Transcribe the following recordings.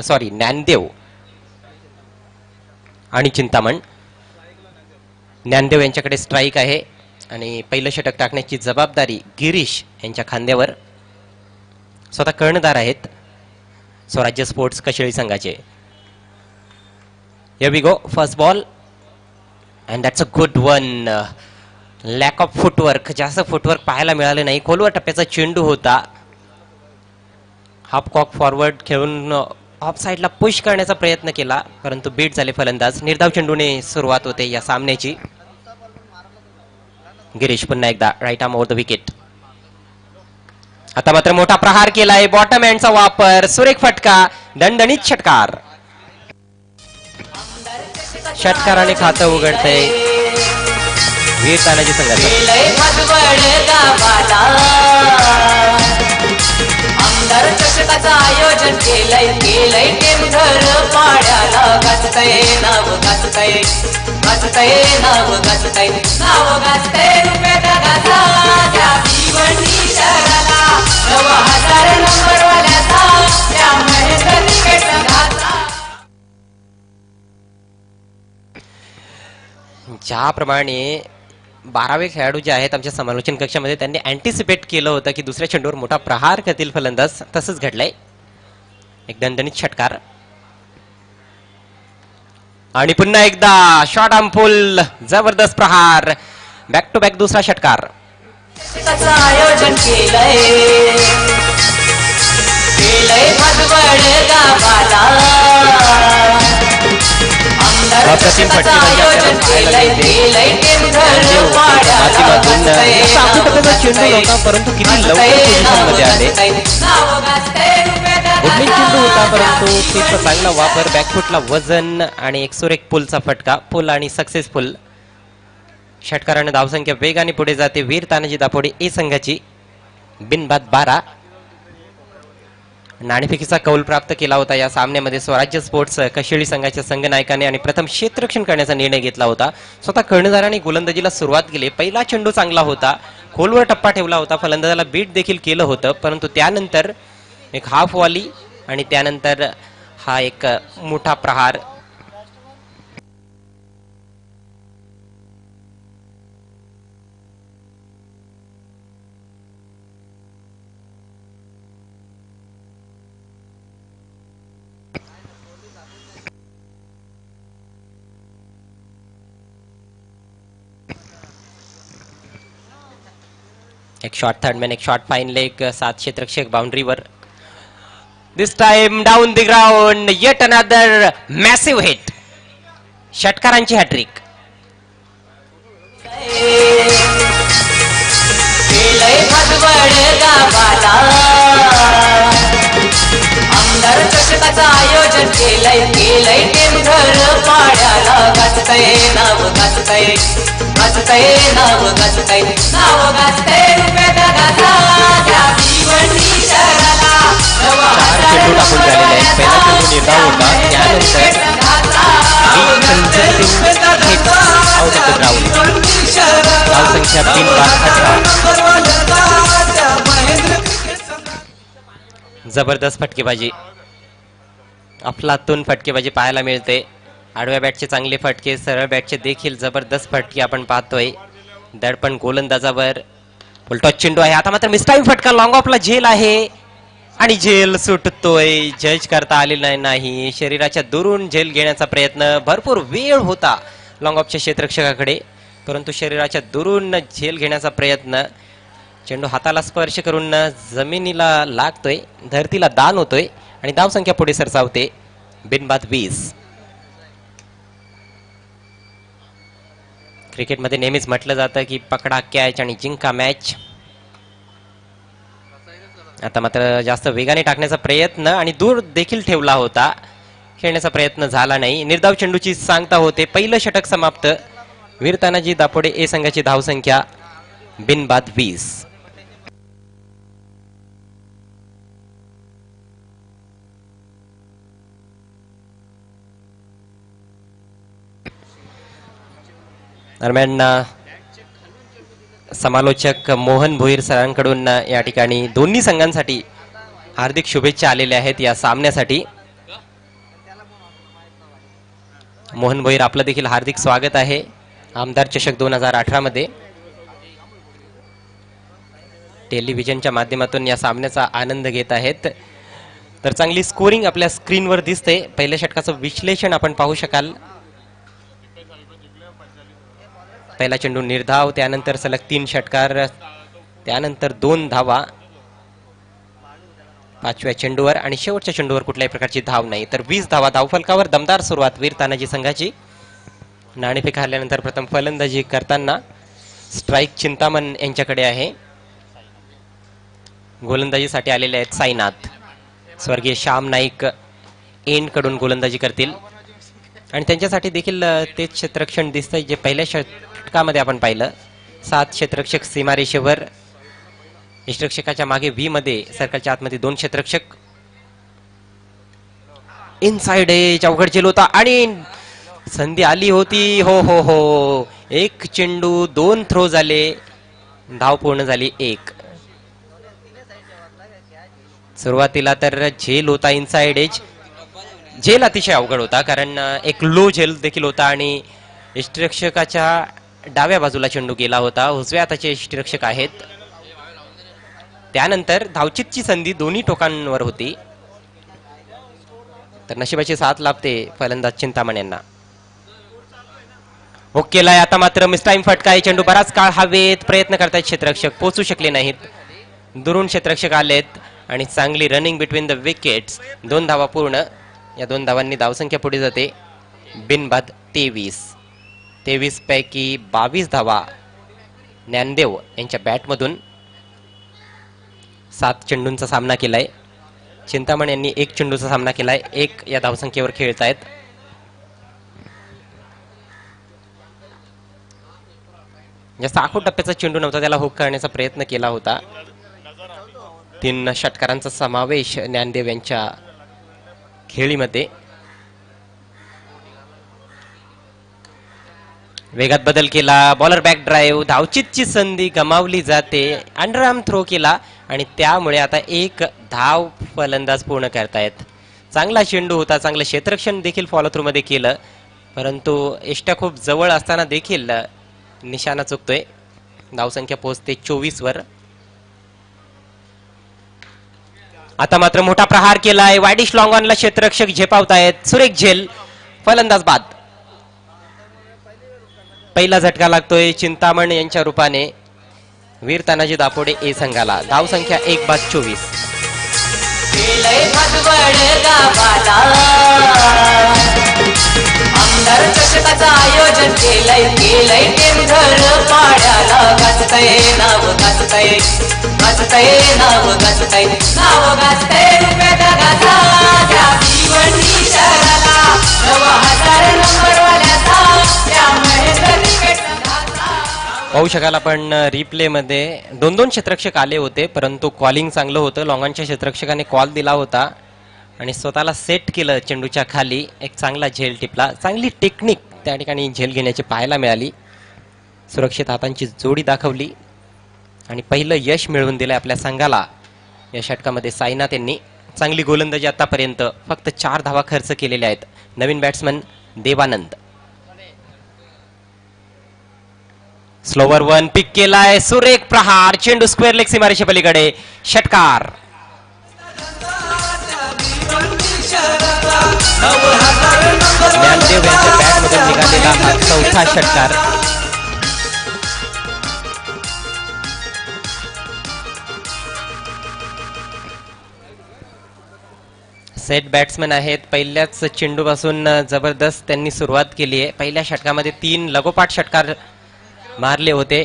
Sorry Dnyandev आणि चिंतामण. ज्ञानदेव यांच्याकडे strike आहे आणि पहिलं षटक टाकण्याची जबाबदारी गिरीश यांच्या खांद्यावर. स्वतः कर्णधार आहेत स्वराज्य स्पोर्ट्स कशेळी संघाचे. Here we go, first ball and that's a good one. Lack of footwork, जास्त फुटवर्क पाहायला मिळाले नाही. खोलवर टप्प्याचा चेंडू होता. हाफ कॉक फॉरवर्ड खेळून ऑफ साइडला पुश करण्याचा प्रयत्न केला परंतु बीट झाले फलंदाज. निर्धाव चेंडूने सुरुवात होते या सामन्याची. गिरीश पुन्हा एकदा right arm over the wicket. आता मात्र मोठा प्रहार केलाय. बॉटम हँडचा वापर, सुरेख फटका, दणदणीत षटकार. षटकाराने खातं उघडतंय वीर तानाजी संघाचं. आमदार चषकाचं आयोजन केलंय टेम घर पाड्याला. गाजतय नाव गाजतय गाजतय नाव गाजतय नाव गाजतय रुपयाचा गाजा त्या भिवंडी शहराला. 9000 नंबर वाल्याचा त्या महेंद्र क्रिकेट संघाचा. ज्याप्रमाणे 12वे खेळाडू जे आहेत आमच्या समालोचन कक्षामध्ये त्यांनी अँटिसिपेट केलं होतं की दुसऱ्या चेंडूवर मोठा प्रहार करतील फलंदाज, तसंच घडलंय. एक दणदणीत षटकार आणि पुन्हा एकदा शॉर्ट आर्म फुल, जबरदस्त प्रहार, बॅक टू बॅक दुसरा षटकार. आयोजन केलंय भगवड गावाला. अप्रतिम फटके चेंडू होता परंतु किती लवकर पोझिशनमध्ये आले. गुडलिंग चेंडू होता परंतु तिचा चांगला वापर, बॅकफुटला वजन आणि एक सुरेख पुलचा फटका, पुल आणि सक्सेसफुल. षटकाराने धावसंख्या वेगाने पुढे जाते वीर तानाजी दापोडे ए संघाची. बिनबाद 12. नाणेफेकीचा कौल प्राप्त केला होता या सामन्यामध्ये स्वराज्य स्पोर्ट्स कशेळी संघाच्या संघनायकाने आणि प्रथम क्षेत्ररक्षण करण्याचा निर्णय घेतला होता. स्वतः कर्णधाराने गोलंदाजीला सुरुवात केली. पहिला चेंडू चांगला होता, खोलवर टप्पा ठेवला होता, फलंदाजाला बीट देखील केलं होतं परंतु त्यानंतर एक हाफ वॉली आणि त्यानंतर हा एक मोठा प्रहार. एक शॉट थर्डमॅन, एक शॉट फाईन लेग, 7 क्षेत्ररक्षक बाउंड्रीवर. This time down the ground, yet another massive hit. षटकारांची हॅट्रिक. आमदार चषकाचं आयोजन केलंय टेम घर पाड्याला. गाजतय नाव गाजतय गाजतय नाव गाजतय नाव गाजतय रुपयाचा गाजा त्या भिवंडी शहराला. 4 चेंडू टाकून झालेले आहेत. पहिला चेंडू निर्धाव होता, त्यानंतर आउट ऑफ द ग्राउंड. धावसंख्या 3 जबरदस्त फटकेबाजी, अफलातून फटकेबाजी पाहायला मिळते. आडव्या बॅटचे चांगले फटके, सरळ बॅटचे देखील जबरदस्त फटके आपण पाहतोय. दडपण गोलंदाजावर. फुलटॉस चेंडू आहे. आता मात्र मिसटाईम फटका, लॉंग ऑफला झेल आहे आणि झेल सुटतोय. जज करता आलेला नाही. शरीराच्या दुरून झेल घेण्याचा प्रयत्न, भरपूर वेळ होता लॉंग ऑफच्या क्षेत्ररक्षकाकडे परंतु शरीराच्या दुरून झेल घेण्याचा प्रयत्न. चेंडू हाताला स्पर्श करून जमिनीला लागतोय, धरतीला दान होतोय आणि धावसंख्या पुढे सरसावते. बिनबाद 20. क्रिकेटमध्ये नेहमीच म्हटलं जातं की पकडा कॅच आणि जिंका मॅच. आता मात्र जास्त वेगाने टाकण्याचा प्रयत्न आणि दूर देखील ठेवला होता, खेळण्याचा प्रयत्न झाला नाही. निर्धाव चेंडूची सांगता होते. पहिलं षटक समाप्त. वीर तानाजी दापोडे ए संघाची धावसंख्या बिनबाद 20. दरम्यान समालोचक मोहन भोईर सरांकडून या ठिकाणी दोन्ही संघांसाठी हार्दिक शुभेच्छा आलेल्या आहेत या सामन्यासाठी. मोहन भोईर आपलं देखील हार्दिक स्वागत आहे आमदार चषक 2018 मध्ये. टेलिव्हिजनच्या माध्यमातून या सामन्याचा आनंद घेत आहेत. तर चांगली स्कोरिंग आपल्या स्क्रीनवर दिसते. पहिल्या षटकाचं विश्लेषण आपण पाहू शकाल. पहिला चेंडू निर्धाव, त्यानंतर सलग 3 षटकार, त्यानंतर 2 धावा 5व्या चेंडूवर आणि शेवटच्या चेंडूवर कुठल्याही प्रकारची धाव नाही. तर 20 धावा धावफलकावर दमदार सुरुवात वीर तानाजी संघाची. नाणेफेक हरल्यानंतर प्रथम फलंदाजी करताना स्ट्राईक चिंतामण यांच्याकडे आहे. गोलंदाजीसाठी आलेले आहेत साईनाथ. स्वर्गीय श्याम नाईक एंड कडून गोलंदाजी करतील आणि त्यांच्यासाठी देखील तेच क्षेत्ररक्षण दिसतंय जे पहिल्या षटकामध्ये आपण पाहिलं. 7 क्षेत्ररक्षक सीमारेषेवर, यष्टिरक्षकाच्या मागे व्ही मध्ये सर्कलच्या आतमध्ये 2 क्षेत्ररक्षक. इनसाइड एज अवघड चेल होता आणि संधी आली होती. हो हो हो, 1 चेंडू 2 थ्रो झाले, धाव पूर्ण झाली 1. सुरुवातीला तर झेल होता इनसाइड एज. झेल अतिशय अवघड होता कारण एक लो झेल देखील होता आणि यष्टिरक्षकाच्या डाव्या बाजूला चेंडू गेला होता. उजव्या हाताचे यष्टिरक्षक आहेत. त्यानंतर धावचीतची संधी दोन्ही टोकांवर होती. तर नशिबाची साथ लाभते फलंदाज चिंतामण यांना. ओकेला आता मात्र मिसटाईम फटका आहे. चेंडू बराच काळ हवेत प्रयत्न करतायत क्षेत्ररक्षक, पोहोचू शकले नाहीत. दुरून क्षेत्ररक्षक आलेत आणि चांगली रनिंग बिटवीन द विकेट्स. 2 धावा पूर्ण. या 2 धावांनी धावसंख्या पुढे जाते. बिनबाद 23 पैकी 22 धावा ज्ञानदेव यांच्या बॅटमधून. 7 चेंडूंचा सामना केलाय. चिंतामण यांनी 1 चेंडूचा सामना केलाय. 1 या धावसंख्येवर खेळतायत. जास्त आखूड टप्प्याचा चेंडू नव्हता, त्याला हुक करण्याचा प्रयत्न केला होता. 3 षटकारांचा समावेश ज्ञानदेव यांच्या खेळीमध्ये. वेगात बदल केला. बॉलर बॅक ड्राईव्ह, धावचीतची संधी गमावली जाते. अंडरआर्म थ्रो केला आणि त्यामुळे आता 1 धाव फलंदाज पूर्ण करतायत. चांगला चेंडू होता, चांगलं क्षेत्ररक्षण देखील फॉलो थ्रू मध्ये केलं, परंतु एष्ट्या खूप जवळ असताना देखील निशाणा चुकतोय. धावसंख्या पोहोचते 24 वर. आता मात्र मोठा प्रहार केलाय. वायडिश लॉंग ऑनला क्षेत्ररक्षक झेपावतायत. सुरेख झेल, फलंदाज बाद. पहिला झटका लागतोय चिंतामण यांच्या रूपाने वीर तानाजी दापोडे ए संघाला. धावसंख्या 1 बाद 24. आमदार चषकाचं आयोजन केलंय टेमघर पाड्याला. गाजतय नाव गाजतय, गाजतय नाव गाजतय, नाव गाजतय रुपया जगाचा. त्या भिवंडी शहराला 9000 नंबर वाल्याचा त्या महेंद्र क्रिकेट संघाचा. पाहू शकाल आपण रिप्ले मध्ये 2 क्षेत्ररक्षक आले होते, परंतु कॉलिंग चांगलं होतं. लॉंगॉनच्या क्षेत्ररक्षकाने कॉल दिला होता आणि स्वतःला सेट केलं चेंडूच्या खाली. एक चांगला झेल टिपला. चांगली टेक्निक त्या ठिकाणी झेल घेण्याची पाहायला मिळाली. सुरक्षित हातांची जोडी दाखवली आणि पहिलं यश मिळवून दिलंय आपल्या संघाला या षटकामध्ये साईनाथ यांनी. चांगली गोलंदाजी आतापर्यंत. फक्त 4 धावा खर्च केलेल्या आहेत. नवीन बॅट्समन देवानंद. स्लोवर 1 पिक केलाय. सुरेख प्रहार, चेंडू स्क्वेअर लेग सीमारेषे पलीकडे. षटकार. ज्ञानदेव यांच्या बॅटमधून निघालेला हा 4था षटकार. सेट बॅट्समन आहेत. पहिल्याच चेंडूपासून जबरदस्त त्यांनी सुरुवात केली आहे. पहिल्या षटकामध्ये 3 लगोपाठ षटकार मारले होते.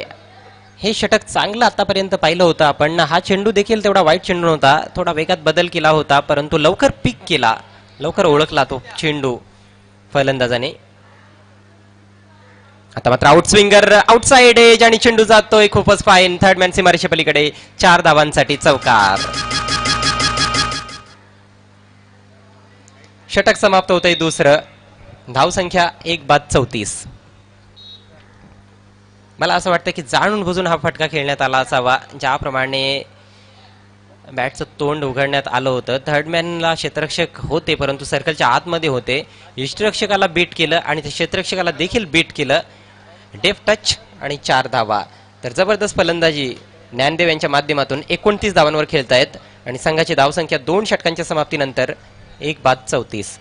हे षटक चांगलं आतापर्यंत पाहिलं होतं आपण. हा चेंडू देखील तेवढा वाईट चेंडू नव्हता. थोडा वेगात बदल केला होता, परंतु लवकर पिक केला, लवकर ओळखला तो चेंडू फलंदाजाने. आता मात्र आउट स्विंगर, आउटसाइड एज आणि चेंडू जातोय खूपच फाईन. थर्ड मॅन सीमारेषे पलीकडे. 4 धावांसाठी चौकार. षटक समाप्त होतंय दुसरं. धावसंख्या 1 बाद 34. मला असं वाटतं की जाणून बुजून हा फटका खेळण्यात आला असावा. ज्याप्रमाणे बॅटचं तोंड उघडण्यात आलं होतं. थर्ड मॅनला क्षेत्ररक्षक होते, परंतु सर्कलच्या आतमध्ये होते. यष्टिरक्षकाला बीट केलं आणि त्या क्षेत्ररक्षकाला देखील बीट केलं. डेफ टच आणि 4 धावा. तर जबरदस्त फलंदाजी ज्ञानदेव यांच्या माध्यमातून 29 धावांवर खेळतायत आणि संघाची धावसंख्या 2 षटकांच्या समाप्तीनंतर 1 बाद 34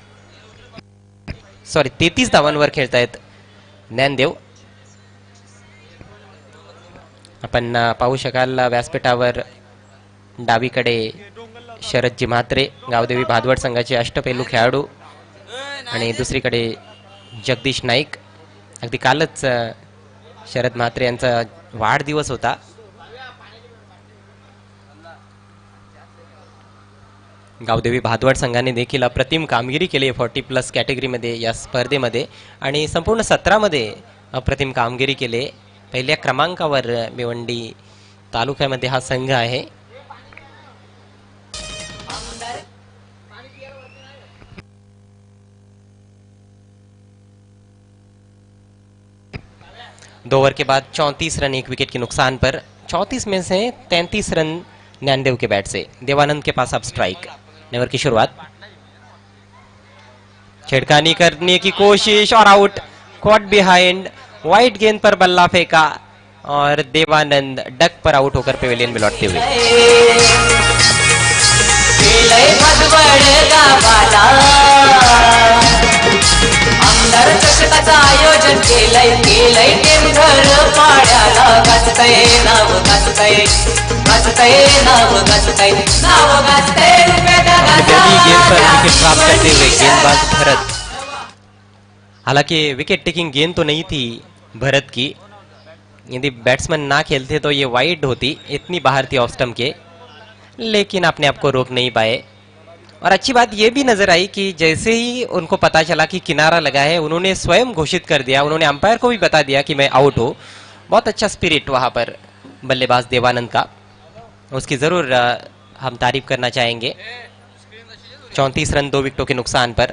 सॉरी 33 धावांवर खेळतायत ज्ञानदेव. आपण पाहू शकाल व्यासपीठावर डावीकडे शरदजी म्हात्रे, गावदेवी भादवड संघाचे अष्टपैलू खेळाडू, आणि दुसरीकडे जगदीश नाईक. अगदी कालच शरद म्हात्रे यांचा वाढदिवस होता. गावदेवी भादवड संघाने देखील अप्रतिम कामगिरी केली 40+ कॅटेगरीमध्ये या स्पर्धेमध्ये आणि संपूर्ण सत्रामध्ये अप्रतिम कामगिरी केली. पहिल्या क्रमांकावर भिवंडी तालुक्यामध्ये हा संघ आहे. दो ओवर के बाद 34 रन 1 विकेट के नुकसान पर. 34 में से 33 रन ज्ञानदेव के बैट से. देवानंद के पास अब स्ट्राइक. ओवर की शुरुआत, छेड़खानी करने की कोशिश और आउट. Caught behind. वाइड गेंद पर बल्ला फेंका और देवानंद डक पर आउट होकर पेविलियन में लौटते हुए. आमदार चषकाचं आयोजन केलंय टेम घर पाड्याला. गाजतय नाव गाजतय गाजतय नाव गाजतय नाव गाजतय रुपयाच्या गेंद पर विकेट प्राप्त करते हुए गेंदबाज भरत. हालांकि विकेट टेकिंग गेंद तो नहीं थी भरत की. यदि बैट्समैन ना खेलते तो ये वाइड होती, इतनी बाहर थी ऑफ स्टंप के, लेकिन अपने आप को रोक नहीं पाए. और अच्छी बात यह भी नजर आई कि जैसे ही उनको पता चला कि किनारा लगा है, उन्होंने स्वयं घोषित कर दिया, उन्होंने अंपायर को भी बता दिया कि मैं आउट हूं. बहुत अच्छा स्पिरिट वहां पर बल्लेबाज देवानंद का, उसकी जरूर हम तारीफ करना चाहेंगे. 34 रन 2 विकेटों के नुकसान पर.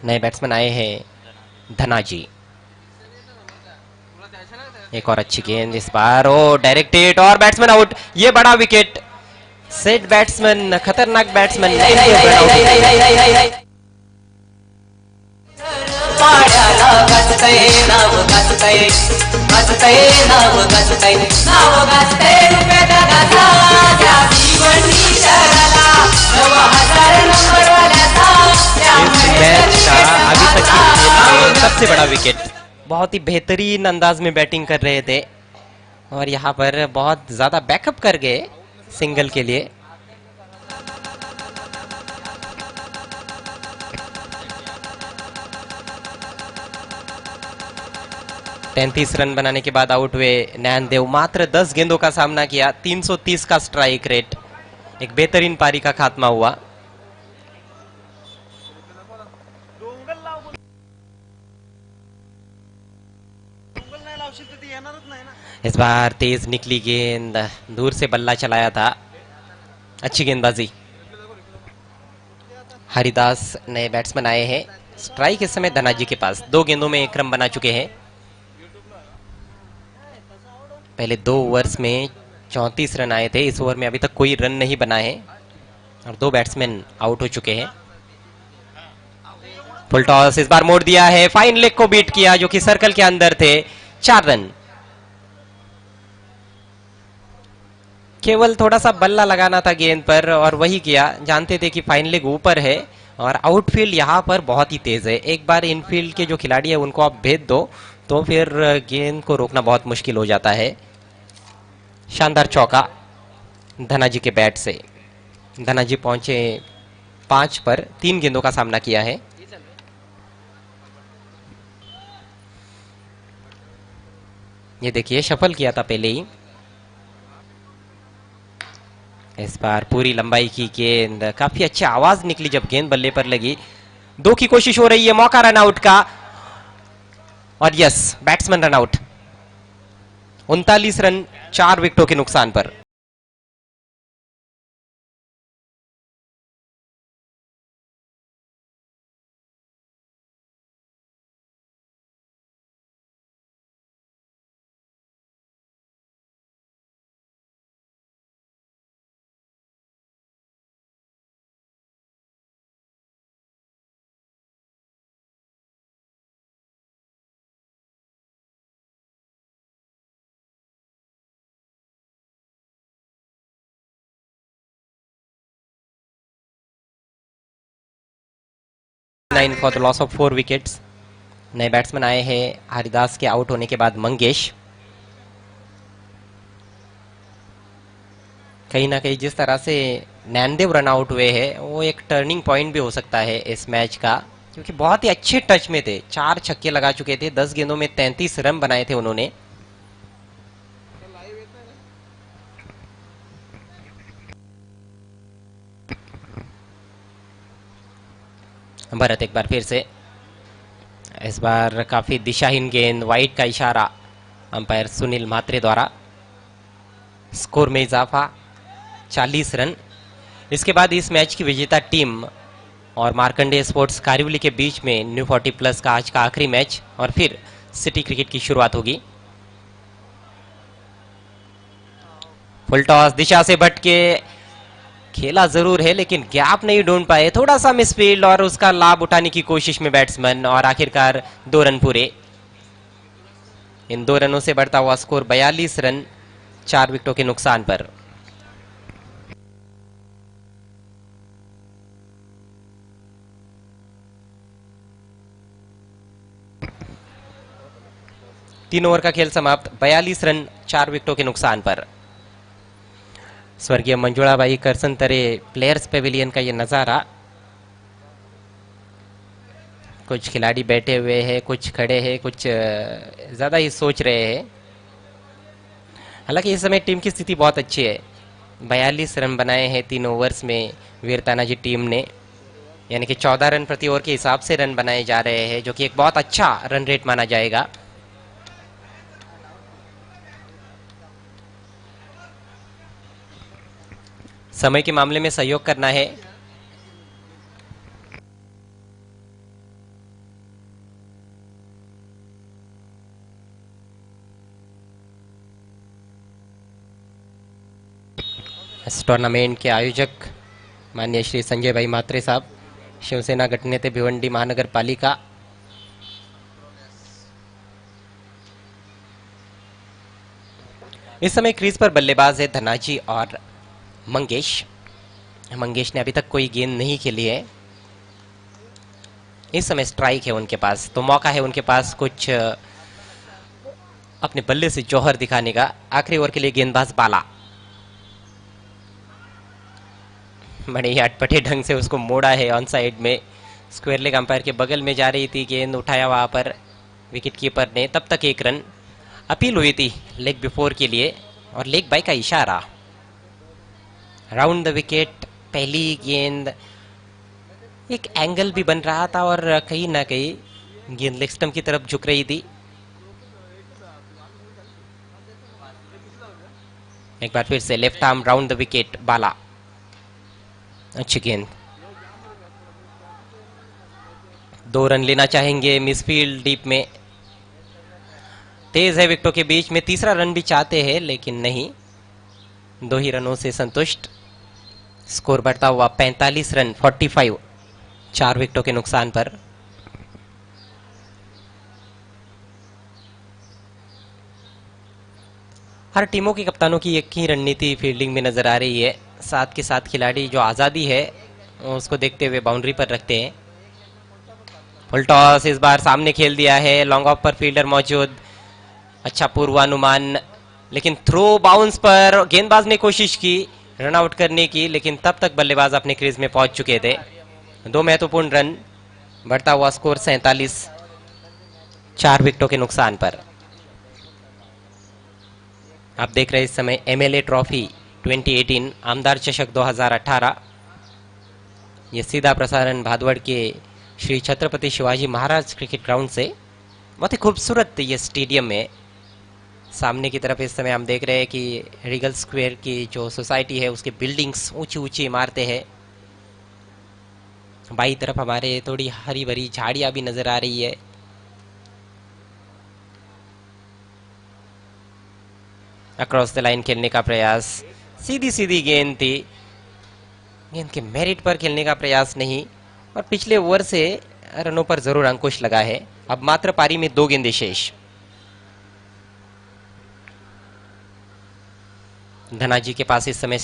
नए बैट्समैन आए हैं धनाजी. एक और अच्छी गेंद इस बार, ओ डायरेक्ट हिट और बैट्समैन आउट. ये बड़ा विकेट. सेट बैट्समैन, खतरनाक बैट्समैन. मैच का अभी तक के खेल में सबसे बड़ा विकेट. बहुत ही बेहतरीन अंदाज में बैटिंग कर रहे थे और यहाँ पर बहुत ज्यादा बैकअप कर गए सिंगल के लिए. तैंतीस रन बनाने के बाद आउट हुए ज्ञानदेव. मात्र 10 गेंदों का सामना किया. 330 का स्ट्राइक रेट. एक बेहतरीन पारी का खात्मा हुआ. इस बार तेज निकली गेंद, दूर से बल्ला चलाया था. अच्छी गेंदबाजी. हरिदास नए बैट्समैन आए हैं. स्ट्राइक इस समय धनाजी के पास. 2 गेंदों में 1 रन बना चुके हैं. पहले 2 ओवर्स में 34 रन आए थे. इस ओवर में अभी तक कोई रन नहीं बना है और 2 बैट्समैन आउट हो चुके हैं. फुल टॉस इस बार मोड़ दिया है. फाइन लेग को बीट किया जो कि सर्कल के अंदर थे. 4 रन. केवल थोड़ा सा बल्ला लगाना था गेंद पर और वही किया. जानते थे कि फाइन लेग ऊपर है और आउटफील्ड यहाँ पर बहुत ही तेज है. एक बार इनफील्ड के जो खिलाड़ी है उनको आप भेज दो तो फिर गेंद को रोकना बहुत मुश्किल हो जाता है. शानदार चौका धनाजी के बैट से. धनाजी पहुंचे 5 पर. 3 गेंदों का सामना किया है. ये देखिए शफल किया था पहले ही. इस बार पूरी लंबाई की गेंद. काफी अच्छी आवाज निकली जब गेंद बल्ले पर लगी. 2 की कोशिश हो रही है. मौका रन आउट का और yes batsman run out. 39 run 4 विकेटों के नुकसान पर. 9 for the loss of 4 wickets. नए बैट्समैन आए हैं हरिदास के आउट होने के बाद मंगेश। कहीं ना कहीं जिस तरह से नैनदेव रन आउट हुए हैं वो एक टर्निंग पॉइंट भी हो सकता है इस मैच का, क्योंकि बहुत ही अच्छे टच में थे, 4 छक्के लगा चुके थे, 10 गेंदों में 33 रन बनाए थे उन्होंने। भरत एक बार फिर से, इस बार काफी दिशाहीन गेंद, वाइड का इशारा अंपायर सुनील म्हात्रे द्वारा। स्कोर में इजाफा 40 रन। इसके बाद इस मैच की विजेता टीम और मार्कंडेय स्पोर्ट्स कारिवली के बीच में न्यू 40 प्लस का आज का आखिरी मैच और फिर सिटी क्रिकेट की शुरुआत होगी। फुल टॉस, दिशा से भटके, खेला जरूर है लेकिन गैप नहीं ढूंढ पाए, थोड़ा सा मिसफील्ड और उसका लाभ उठाने की कोशिश में बैट्समैन, और आखिरकार 2 रन पूरे। इन 2 रनों से बढ़ता हुआ स्कोर 42 रन 4 विकेटों के नुकसान पर। तीन ओवर का खेल समाप्त, 42 रन 4 विकेटों के नुकसान पर। स्वर्गीय मंजुळाबाई करसनतरे प्लेयर्स पेविलियन का ये नजारा, कुछ खिलाड़ी बैठे हुए हैं, कुछ खड़े हैं, कुछ ज्यादा ही सोच रहे हैं। हालांकि इस समय टीम की स्थिति बहुत अच्छी है, 42 रन बनाए हैं 3 ओवर्स में वीरताना जी टीम ने, यानी कि 14 रन प्रति ओवर के हिसाब से रन बनाए जा रहे हैं, जो कि एक बहुत अच्छा रन रेट माना जाएगा। समय के मामले में सहयोग करना है। इस टूर्नामेंट के आयोजक माननीय श्री संजय भाई म्हात्रे साहब, शिवसेना गटनेते भिवंडी महानगर पालिका। इस समय क्रीज पर बल्लेबाज है धनाजी और मंगेश। मंगेश ने अभी तक कोई गेंद नहीं खेली है, इस समय स्ट्राइक है उनके पास, तो मौका है उनके पास कुछ अपने बल्ले से जौहर दिखाने का। आखिरी ओवर के लिए गेंदबाज बाला, बड़े ही अटपटे ढंग से उसको मोड़ा है ऑन साइड में, स्क्वायर लेग अंपायर के बगल में जा रही थी गेंद, उठाया वहां पर विकेट कीपर ने। तब तक 1 रन अपील हुई थी लेग बिफोर के लिए और लेग बाय का इशारा। राउंड द विकेट, पहली गेंद, एक एंगल भी बन रहा था और कहीं ना कहीं गेंद लेग स्टंप की तरफ झुक रही थी। एक बार फिर से left arm round the wicket, Bala, अच्छी गेंद। 2 रन लेना चाहेंगे, मिसफील्ड डीप में, तेज है विकेटों के बीच में, तीसरा रन भी चाहते हैं लेकिन नहीं, 2 ही रनों से संतुष्ट। स्कोर बढ़ता हुआ 45 रन 45 4 विकेटों के नुकसान पर। हर टीमों के कप्तानों की एक ही रणनीति फील्डिंग में नजर आ रही है, साथ के साथ खिलाड़ी जो आजादी है उसको देखते हुए बाउंड्री पर रखते हैं। फुल टॉस इस बार सामने खेल दिया है, लॉन्ग ऑफ पर फील्डर मौजूद, अच्छा पूर्वानुमान, लेकिन थ्रो बाउंस पर गेंदबाज ने कोशिश की रन आउट करने की, लेकिन तब तक बल्लेबाज अपने क्रीज में पहुंच चुके थे। 2 महत्वपूर्ण रन, बढ़ता हुआ स्कोर 47 4 विकेटों के नुकसान पर। आप देख रहे हैं इस समय एमएलए ट्रॉफी 2018 आमदार चषक 2018, ये सीधा प्रसारण भादवड़ के श्री छत्रपति शिवाजी महाराज क्रिकेट ग्राउंड से। बहुत ही खूबसूरत ये स्टेडियम है। सामने की तरफ इस समय हम देख रहे हैं कि रीगल स्क्वायर की जो सोसाइटी है उसकी बिल्डिंग्स, ऊंची ऊंची इमारतें हैं। बाई तरफ हमारे थोड़ी हरी भरी झाड़ियां भी नजर आ रही है। अक्रॉस द लाइन खेलने का प्रयास, सीधी सीधी गेंद थी, गेंद के मेरिट पर खेलने का प्रयास नहीं, और पिछले ओवर से रनों पर जरूर अंकुश लगा है। अब मात्र पारी में 2 गेंदें शेष। धनाजी के पास इस समय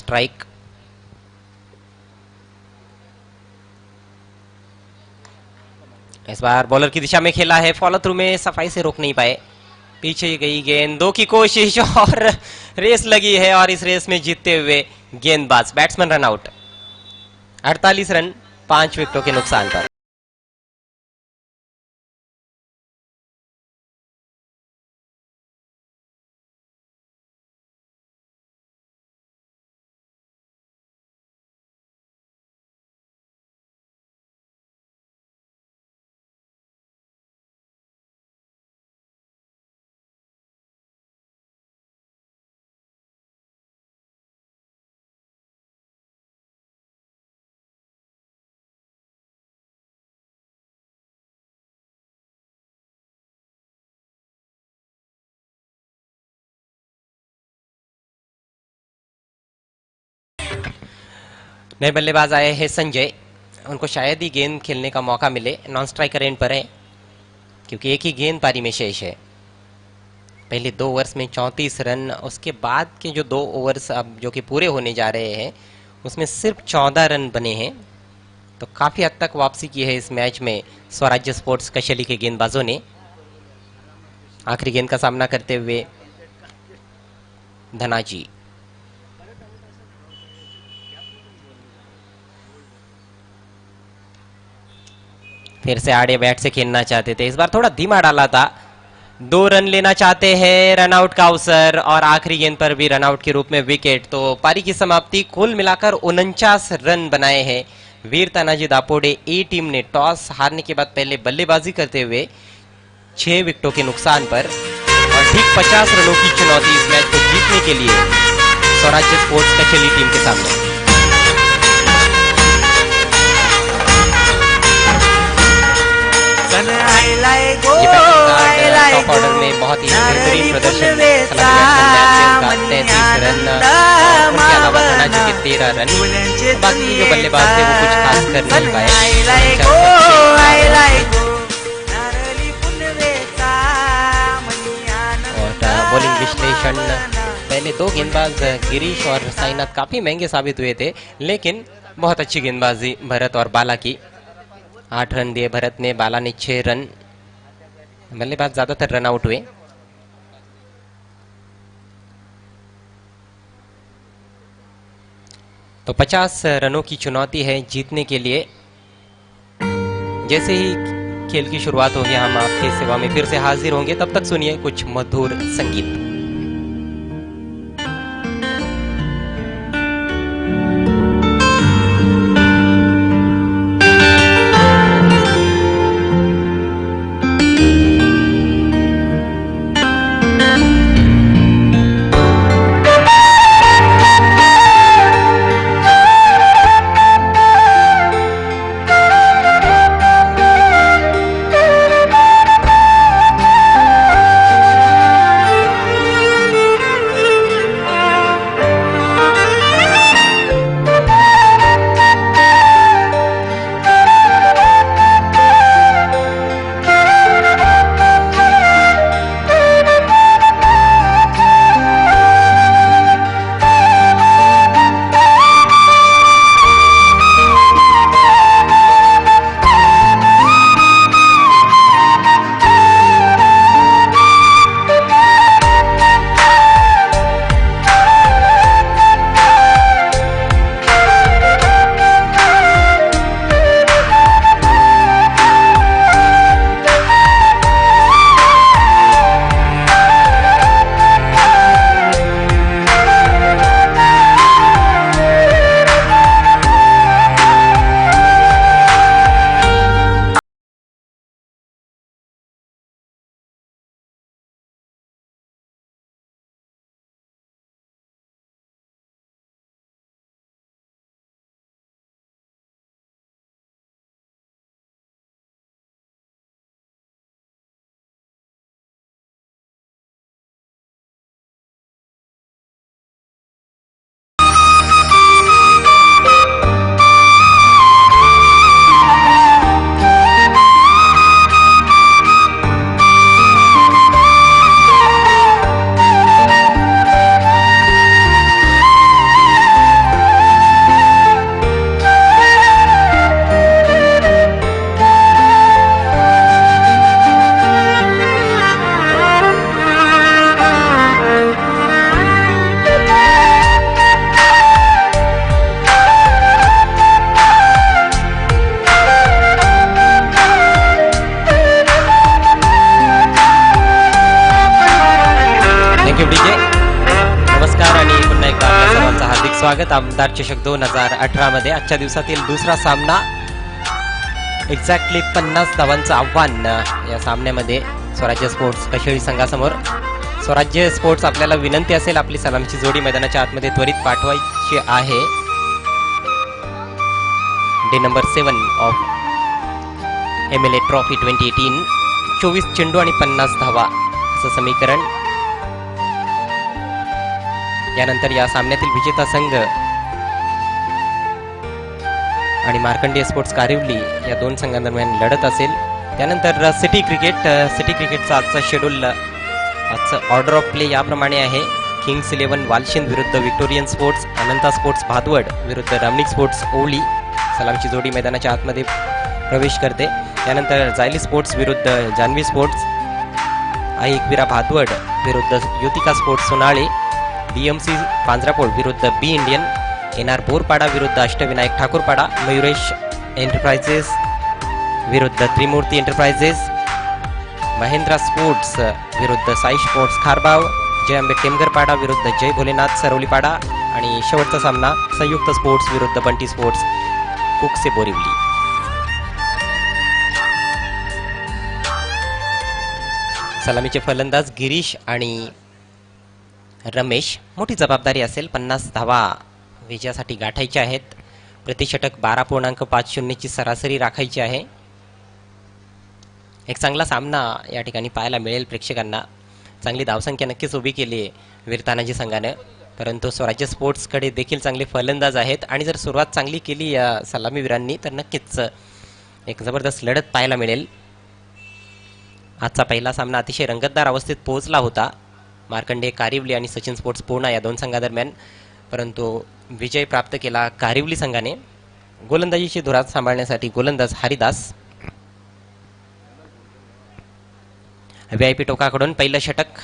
इस बार बॉलर की दिशा में खेला है, फॉलो थ्रू में सफाई से रोक नहीं पाए, पीछे गई गेंद, 2 की कोशिश और रेस लगी है और इस रेस में जीतते हुए गेंदबाज, बैट्समैन रन आउट। 48 रन 5 विकेटों के नुकसान पर। नए बल्लेबाज आए हैं संजय, उनको शायद ही गेंद खेलने का मौका मिले, नॉन स्ट्राइकर एंड पर है क्योंकि एक ही गेंद पारी में शेष है। पहले 2 ओवर्स में 34 रन, उसके बाद के जो 2 ओवर्स अब जो कि पूरे होने जा रहे हैं उसमें सिर्फ 14 रन बने हैं, तो काफी हद तक वापसी की है इस मैच में स्वराज्य स्पोर्ट्स कशली के गेंदबाजों ने। आखिरी गेंद का सामना करते हुए धनाजी, फिर से आड़े बैट से खेलना चाहते थे, इस बार थोड़ा धीमा डाला था, 2 रन लेना चाहते हैं, रन आउट का अवसर और आखिरी गेंद पर भी रन आउट के रूप में विकेट। तो पारी की समाप्ति, कुल मिलाकर 49 रन बनाए हैं वीर तानाजी दापोडे ए टीम ने टॉस हारने के बाद पहले बल्लेबाजी करते हुए 6 विकेटों के नुकसान पर, और ठीक 50 रनों की चुनौती इस मैच को जीतने के लिए स्वराज्य स्पोर्ट्स कचेली टीम के सामने। ये टॉप ऑर्डर में बहुत ही बेहतरीन प्रदर्शन, 33 रन, उनके अलावा धनाजी के 13 रन, बाकी जो बल्लेबाज थे वो कुछ खास कर नहीं पाए। और बॉलिंग विश्लेषण, पहले 2 गेंदबाज गिरीश और साईनाथ काफी महंगे साबित हुए थे, लेकिन बहुत अच्छी गेंदबाजी भरत और बाला की। 8 रन दिए भरत ने, बाला ने 6 रन, बल्लेबाज ज्यादातर रन आउट हुए। तो 50 रनों की चुनौती है जीतने के लिए। जैसे ही खेल की शुरुआत होगी हम आपकी सेवा में फिर से हाजिर होंगे, तब तक सुनिए कुछ मधुर संगीत। स्वागत आमदार चषक 2018 मध्ये आजच्या दिवसातील दुसरा सामना. एक्झॅक्टली 50 धावांचं आव्हान या सामन्यामध्ये स्वराज्य स्पोर्ट्स कशेळी संघासमोर. स्वराज्य स्पोर्ट्स आपल्याला विनंती असेल आपली सलामची जोडी मैदानाच्या आतमध्ये त्वरित पाठवायची आहे. Day number 7 of MLA trophy 2018. 24 चेंडू आणि 50 धावा असं समीकरण. यानंतर या सामन्यातील विजेता संघ आणि मार्कंडेय स्पोर्ट्स कारिवली या दोन संघांदरम्यान लढत असेल. त्यानंतर सिटी क्रिकेटचा आजचा शेड्यूल, आजचं ऑर्डर ऑफ प्ले याप्रमाणे आहे. किंग्स 11 वालशिंद विरुद्ध विक्टोरियन स्पोर्ट्स, अनंता स्पोर्ट्स भादवड विरुद्ध रामनिक स्पोर्ट्स ओवली. सलामची जोडी मैदानाच्या आतमध्ये प्रवेश करते. त्यानंतर जायली स्पोर्ट्स विरुद्ध जान्हवी स्पोर्ट्स, आई एकविरा भादवड विरुद्ध युतिका स्पोर्ट्स सोनाळे, BMC पांजरापोळ विरुद्ध बी इंडियन, NR बोरपाडा विरुद्ध अष्टविनायक ठाकूरपाडा, मयुरेश एंटरप्राइजेस विरुद्ध त्रिमूर्ती एंटरप्राइजेस, महेंद्रा स्पोर्ट्स विरुद्ध साई स्पोर्ट्स खारबाव, जय अंबे टेमगरपाडा विरुद्ध जय भोलेनाथ सरवलीपाडा आणि शेवटचा सामना संयुक्त स्पोर्ट्स विरुद्ध बंटी स्पोर्ट्स कुकसे बोरिवली. सलामीचे फलंदाज गिरीश आणि रमेश. मोठी जबाबदारी असेल. 50 धावा विजयासाठी गाठायच्या आहेत. प्रतिषटक 12.50 ची सरासरी राखायची आहे. एक चांगला सामना या ठिकाणी पाहायला मिळेल प्रेक्षकांना. चांगली धावसंख्या नक्कीच उभी केली आहे वीरतानाजी संघानं, परंतु स्वराज्य स्पोर्ट्सकडे देखील चांगले फलंदाज आहेत आणि जर सुरुवात चांगली केली या सलामीवीरांनी तर नक्कीच एक जबरदस्त लढत पाहायला मिळेल. आजचा पहिला सामना अतिशय रंगतदार अवस्थेत पोहोचला होता मार्कंडेय कारिवली आणि सचिन स्पोर्ट्स पूर्णा या दोन संघादरम्यान, परंतु विजय प्राप्त केला कारिवली संघाने. गोलंदाजीची धुरा सांभाळण्यासाठी गोलंदाज हरिदास. VIP टोकाकडून पहिलं षटक,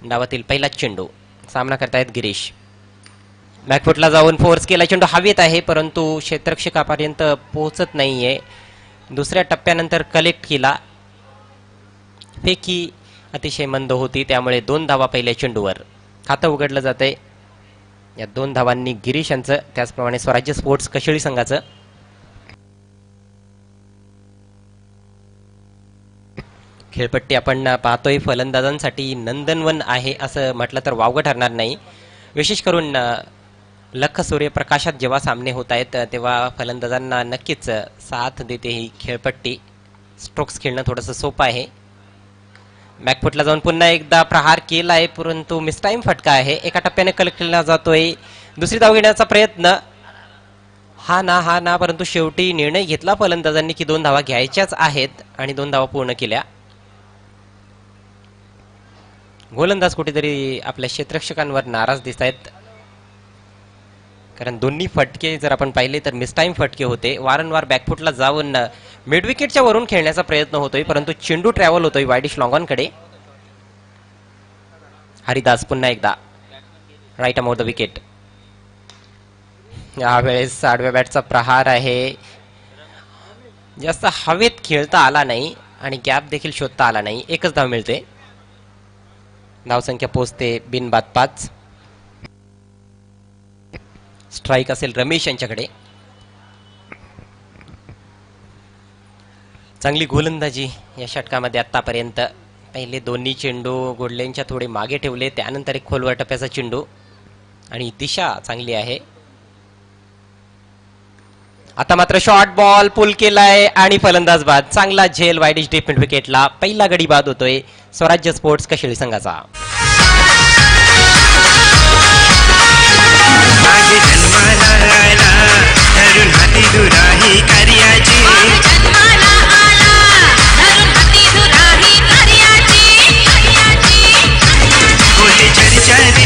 डावातील पहिला चेंडू. सामना करतायत गिरीश. बॅकफुटला जाऊन फोर्स केला चेंडू हवेत आहे, परंतु क्षेत्ररक्षकापर्यंत पोहोचत नाहीये. दुसऱ्या टप्प्यानंतर कलेक्ट केला. फेकी अतिशय मंद होती, त्यामुळे 2 धावा पहिल्या चेंडूवर. खातं उघडलं जातंय या 2 धावांनी गिरीश यांचं, त्याचप्रमाणे स्वराज्य स्पोर्ट्स कशेळी संघाचं. खेळपट्टी आपण पाहतोय फलंदाजांसाठी नंदनवन आहे असं म्हटलं तर वावगं ठरणार नाही. विशेष करून लख सूर्यप्रकाशात जेव्हा सामने होत आहेत तेव्हा फलंदाजांना नक्कीच साथ देते ही खेळपट्टी. स्ट्रोक्स खेळणं थोडंसं सोपं आहे. बॅकफुटला जाऊन पुन्हा एकदा प्रहार केला आहे, परंतु मिसटाईम फटका आहे. एका टप्प्याने कलेक्ट केला जातोय. दुसरी धाव घेण्याचा प्रयत्न, हा ना, परंतु शेवटी निर्णय घेतला फलंदाजांनी की 2 धावा घ्यायच्याच आहेत आणि 2 धावा पूर्ण केल्या. गोलंदाज कुठेतरी आपल्या क्षेत्ररक्षकांवर नाराज दिसत आहेत, कारण दोन्ही फटके जर आपण पाहिले तर मिसटाईम फटके होते. वारंवार बॅकफुटला जाऊन मिड विकेटच्या वरून खेळण्याचा प्रयत्न होतोय, परंतु चेंडू ट्रॅव्हल होतोय वायडिश लॉंगॉनकडे. हरिदास पुन्हा एकदा राईट अमोर द विकेट. यावेळेस आडव्या बॅटचा प्रहार आहे. जास्त हवेत खेळता आला नाही आणि गॅप देखील शोधता आला नाही. एकच धाव मिळते. धावसंख्या पोहोचते बिनबाद 5. स्ट्राईक असेल रमेश यांच्याकडे. चांगली गोलंदाजी या षटकामध्ये आतापर्यंत. पहिले दोन्ही चेंडू गोडलेंच्या थोडे मागे ठेवले, त्यानंतर एक खोलवर टप्प्याचा चेंडू आणि दिशा चांगली आहे. आता मात्र शॉर्ट बॉल पुल केलाय आणि फलंदाज बाद. चांगला झेल वायडिश डीप मिड विकेटला. पहिला गडी बाद होतोय स्वराज्य स्पोर्ट्स कशेळी संघाचा.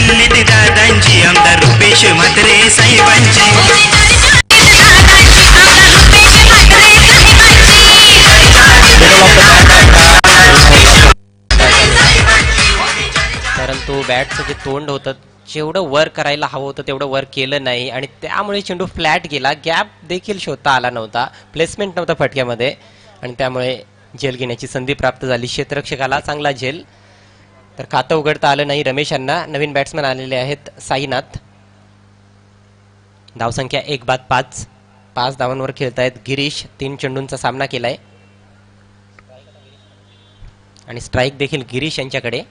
दिल्लीत दादांची आमदार रुपेश म्हात्रे साहेबांची. परंतु बॅटचं जे तोंड होतं जेवढं वर करायला हवं होतं तेवढं वर केलं नाही आणि त्यामुळे चेंडू फ्लॅट गेला. गॅप देखील शोधता आला नव्हता, प्लेसमेंट नव्हतं फटक्यामध्ये आणि त्यामुळे झेल घेण्याची संधी प्राप्त झाली क्षेत्ररक्षकाला. चांगला झेल. तर खातं उघडता आलं नाही रमेश यांना. नवीन बॅट्समन आलेले आहेत साईनाथ. धावसंख्या 1-5. 5 धावांवर खेळतायत गिरीश. 3 चेंडूंचा सामना केलाय आणि स्ट्राईक देखील गिरीश यांच्याकडे.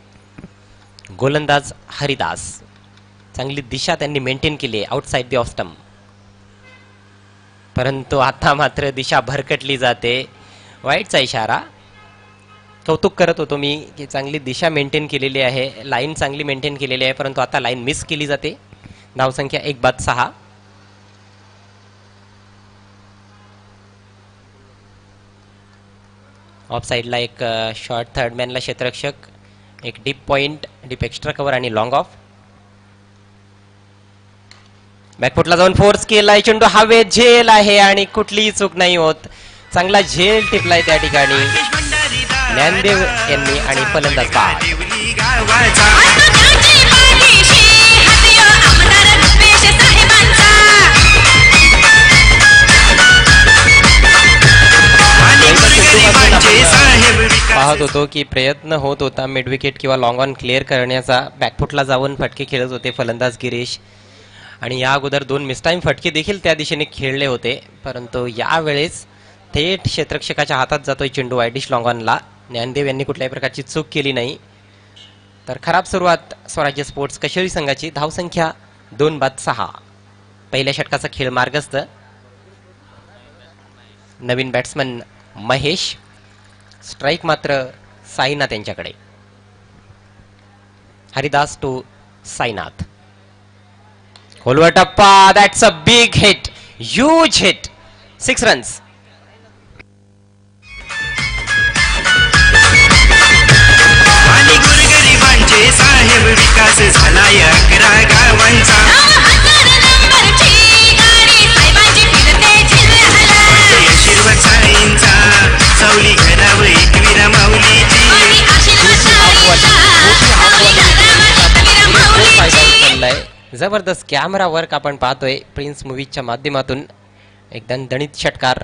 गोलंदाज हरिदास. चांगली दिशा त्यांनी मेंटेन केली आहे आउटसाइड दी ऑफ स्टंप, परंतु आता मात्र दिशा भरकटली जाते. वाईटचा इशारा. कौतुक करत होतो मी की चांगली दिशा मेंटेन केलेली आहे, लाईन चांगली मेंटेन केलेली आहे, परंतु आता लाईन मिस केली जाते. धावसंख्या 1-6. ऑफ साईडला एक शॉर्ट थर्डमॅनला क्षेत्ररक्षक, एक deep point, deep extra cover आणि लॉंग ऑफ. बॅकफुटला जाऊन फोर्स केलाय, चेंडू हवेत झेल आहे आणि कुठलीही चूक नाही होत. चांगला झेल टिपलाय त्या ठिकाणी ज्ञानदेव यांनी आणि फलंदाज बाद. पाहत होतो की प्रयत्न होत होता मिड विकेट किंवा लॉंग ऑन क्लिअर करण्याचा. बॅकफुटला जाऊन फटके खेळत होते फलंदाज गिरीश आणि या अगोदर 2 मिसटाईम फटके देखील त्या दिशेने खेळले होते, परंतु यावेळेस थेट क्षेत्ररक्षकाच्या हातात जातोय चेंडू वाईड डिश लॉंग ऑनला. ज्ञानदेव यांनी कुठल्याही प्रकारची चूक केली नाही. तर खराब सुरुवात स्वराज्य स्पोर्ट्स कशेळी संघाची. धावसंख्या 2-6. पहिल्या षटकाचा खेळ मार्गस्थ. नवीन बॅट्समन महेश. स्ट्राईक मात्र साईनाथ यांच्याकडे. हरिदास टू साईनाथ. खोलवर टप्पा. That's a big hit, huge hit. 6 runs. आणि गोरगरिबांचे साहेब विकास झालाय 11 गावांचा. आशीर्वाद साईंचा सावली घरावर एकविरा माऊलीची. जबरदस्त कॅमेरा वर्क आपण पाहतोय प्रिन्स मूवीजच्या माध्यमातून. एकदम दणित षटकार.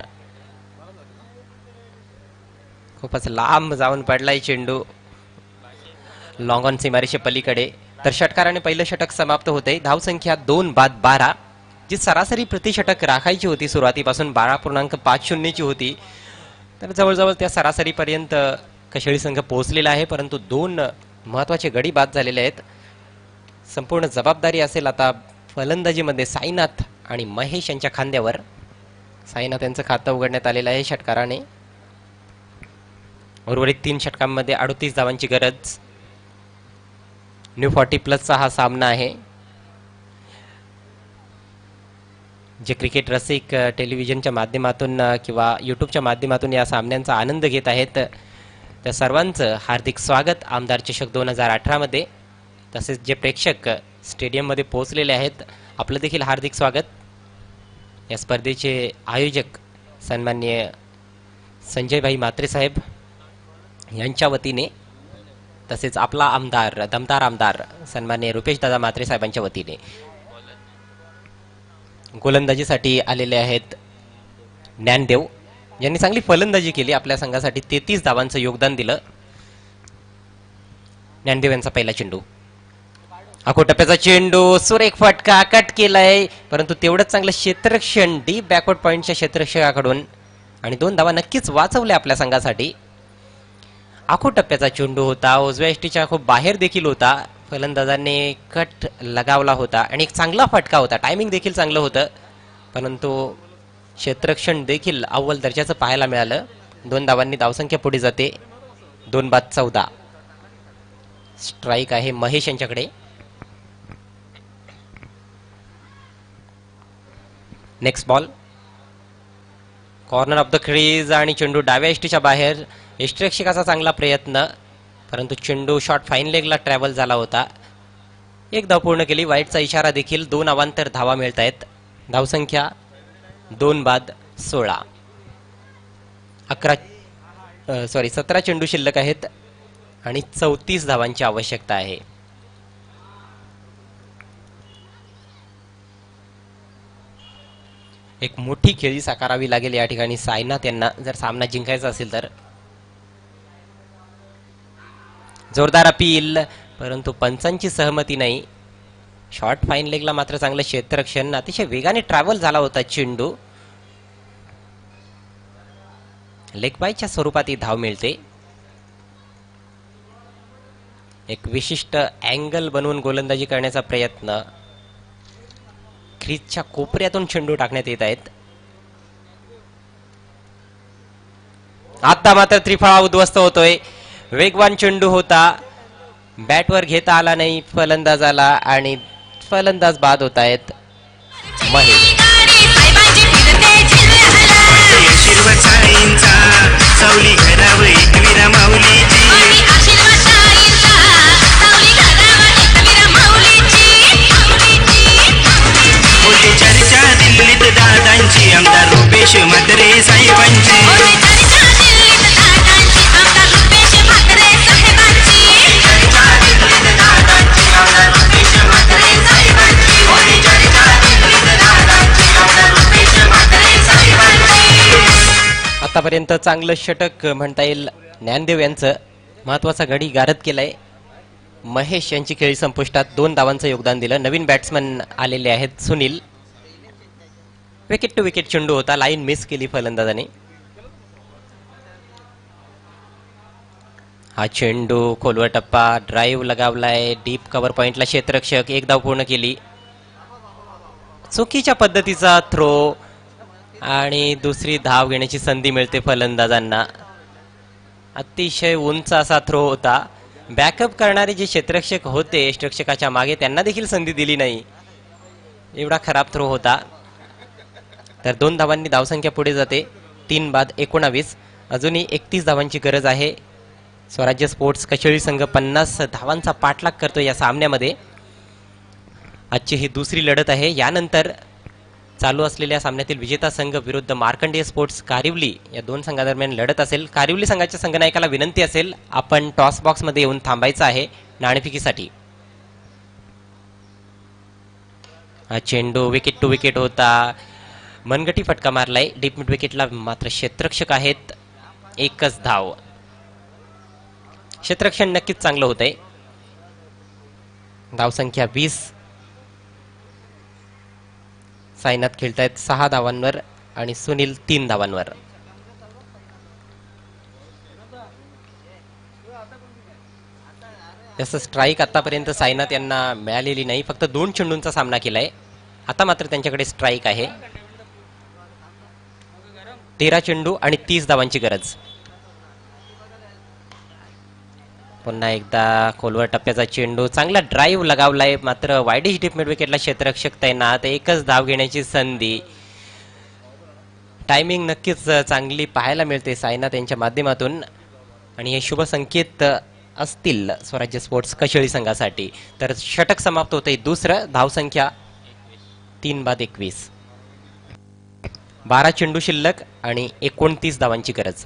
खूपच लांब जाऊन पडलाय चेंडू लॉंग ऑन सीमारेषे पलीकडे. तर षटकाराने पहिलं षटक समाप्त होते. धावसंख्या 2-12. जी सरासरी प्रतिषटक राखायची होती सुरुवातीपासून 12.50 ची होती, तर जवळजवळ त्या सरासरीपर्यंत कशेळी संघ पोहोचलेला आहे, परंतु 2 महत्वाचे गडी बाद झालेले आहेत. संपूर्ण जबाबदारी असेल आता फलंदाजीमध्ये साईनाथ आणि महेश यांच्या खांद्यावर. साईनाथ यांचं खातं उघडण्यात आलेलं आहे षटकाराने. उर्वरित 3 षटकांमध्ये 38 धावांची गरज. न्यू 40+ हा सामना आहे. जे क्रिकेट रसिक टेलिव्हिजनच्या माध्यमातून किंवा यूट्यूबच्या माध्यमातून या सामन्यांचा आनंद घेत आहेत त्या सर्वांचं हार्दिक स्वागत आमदार चषक 2018 मध्ये. तसेच जे प्रेक्षक स्टेडियममध्ये पोहोचलेले आहेत आपलं देखील हार्दिक स्वागत. या स्पर्धेचे आयोजक सन्माननीय संजयभाई म्हात्रे साहेब यांच्या वतीने, तसेच आपला आमदार दमदार आमदार सन्माननीय रुपेश दादा म्हात्रे साहेबांच्या वतीने. गोलंदाजीसाठी आलेले आहेत ज्ञानदेव, यांनी चांगली फलंदाजी केली, आपल्या संघासाठी 33 धावांचं योगदान दिलं. ज्ञानदेव यांचा पहिला चेंडू. आखोटप्प्याचा चेंडू, सुरेख फटका, कट केलाय, परंतु तेवढंच चांगलं क्षेत्ररक्षण डीप बॅकवर्ड पॉइंटच्या क्षेत्ररक्षकाकडून आणि 2 धावा नक्कीच वाचवल्या आपल्या संघासाठी. आखोटप्प्याचा चेंडू होता, उजव्या यष्टीच्या खूप बाहेर देखील होता. फलंदाजांनी कट लगावला होता आणि एक चांगला फटका होता. टायमिंग देखील चांगलं होतं, परंतु क्षेत्ररक्षण देखील अव्वल दर्जाचं पाहायला मिळालं. 2 धावांनी धावसंख्या पुढे जाते. 2-14. स्ट्राईक आहे महेश यांच्याकडे. Next ball. Corner of the crease आणि चेंडू डाव्या यष्टीच्या बाहेर. यष्टिरक्षकाचा चांगला प्रयत्न, परंतु चेंडू शॉट फाईन लेगला ट्रॅव्हल झाला होता. 1 धाव पूर्ण केली. वाईटचा इशारा देखील. 2 अवांतर धावा मिळत आहेत. धावसंख्या 2-16. 17 चेंडू शिल्लक आहेत आणि 34 धावांची आवश्यकता आहे. एक मोठी खेळी साकारावी लागेल या ठिकाणी साईनाथ यांना जर सामना जिंकायचा असेल तर. जोरदार अपील, परंतु पंचांची सहमती नाही. शॉर्ट फाईन लेगला मात्र चांगलं क्षेत्ररक्षण, अतिशय वेगाने ट्रॅव्हल झाला होता चेंडू. लेग बायच्या स्वरूपात ही धाव मिळते. एक विशिष्ट अँगल बनवून गोलंदाजी करण्याचा प्रयत्न. क्रीजच्या कोपऱ्यातून चेंडू टाकण्यात येत आहेत. आता मात्र त्रिफळा उद्ध्वस्त होतोय. वेगवान चेंडू होता, बॅटवर घेता आला नाही फलंदाजाला आणि फलंदाज बाद होत आहेत. महेश आशीर्वाद साईंचा सावली घरावर एकविरा माऊलीची. होते चर्चा दिल्लीत दादांची, आमदार रुपेश म्हात्रे साहेबांची. आतापर्यंत चांगलं षटक म्हणता येईल ज्ञानदेव यांचं. महत्वाचा गडी गारद केलाय. महेश यांची खेळी संपुष्टात 2 धावांचं योगदान दिलं. नवीन बॅट्समन आलेले आहेत सुनील. विकेट टू विकेट चेंडू होता, लाईन मिस केली फलंदाजाने. हा चेंडू खोलवर टप्पा, ड्राईव्ह लगावलाय डीप कव्हर पॉइंटला. क्षेत्ररक्षक 1 धाव पूर्ण केली. चुकीच्या पद्धतीचा थ्रो आणि दुसरी धाव घेण्याची संधी मिळते फलंदाजांना. अतिशय उंच असा थ्रो होता. बॅकअप करणारे जे क्षेत्ररक्षक होते क्षेत्ररक्षकाच्या मागे, त्यांना देखील संधी दिली नाही. एवढा खराब थ्रो होता. तर 2 धावांनी धावसंख्या पुढे जाते. 3 बाद 19. अजूनही 31 धावांची गरज आहे. स्वराज्य स्पोर्ट्स कशेळी संघ 50 धावांचा पाठलाग करतो या सामन्यामध्ये. आजची ही दुसरी लढत आहे. यानंतर चालू असलेल्या सामन्यातील विजेता संघ विरुद्ध मार्कंडेय स्पोर्ट्स कारिवली या 2 संघादरम्यान लढत असेल. कारिवली संघाच्या संघनायकाला विनंती असेल, आपण टॉस बॉक्स मध्ये येऊन थांबायचं आहे नाणेफेकीसाठी. हा चेंडू विकेट टू विकेट होता. मनगटी फटका मारलाय. डीप मिड विकेटला मात्र क्षेत्ररक्षक आहेत. 1च धाव. क्षेत्ररक्षण नक्कीच चांगलं होतंय. धावसंख्या 20. साईनाथ खेळतायत 6 धावांवर आणि सुनील 3 धावांवर. तसं स्ट्राईक आतापर्यंत साईनाथ यांना मिळालेली नाही. फक्त 2 चेंडूंचा सामना केलाय. आता मात्र त्यांच्याकडे स्ट्राईक आहे. 13 चेंडू आणि 30 धावांची गरज. पुन्हा एकदा खोलवर टप्प्याचा चेंडू, चांगला ड्राईव्ह लगावलाय मात्र वाईडिश डीप मिड विकेटला क्षेत्ररक्षक तैनात. 1च धाव घेण्याची संधी. टायमिंग नक्कीच चांगली पाहायला मिळते साईनाथ यांच्या माध्यमातून आणि हे शुभ संकेत असतील स्वराज्य स्पोर्ट्स कशेळी संघासाठी. तर षटक समाप्त होते. दुसरं. धावसंख्या 3 बाद 21. 12 चेंडू शिल्लक आणि 29 धावांची गरज.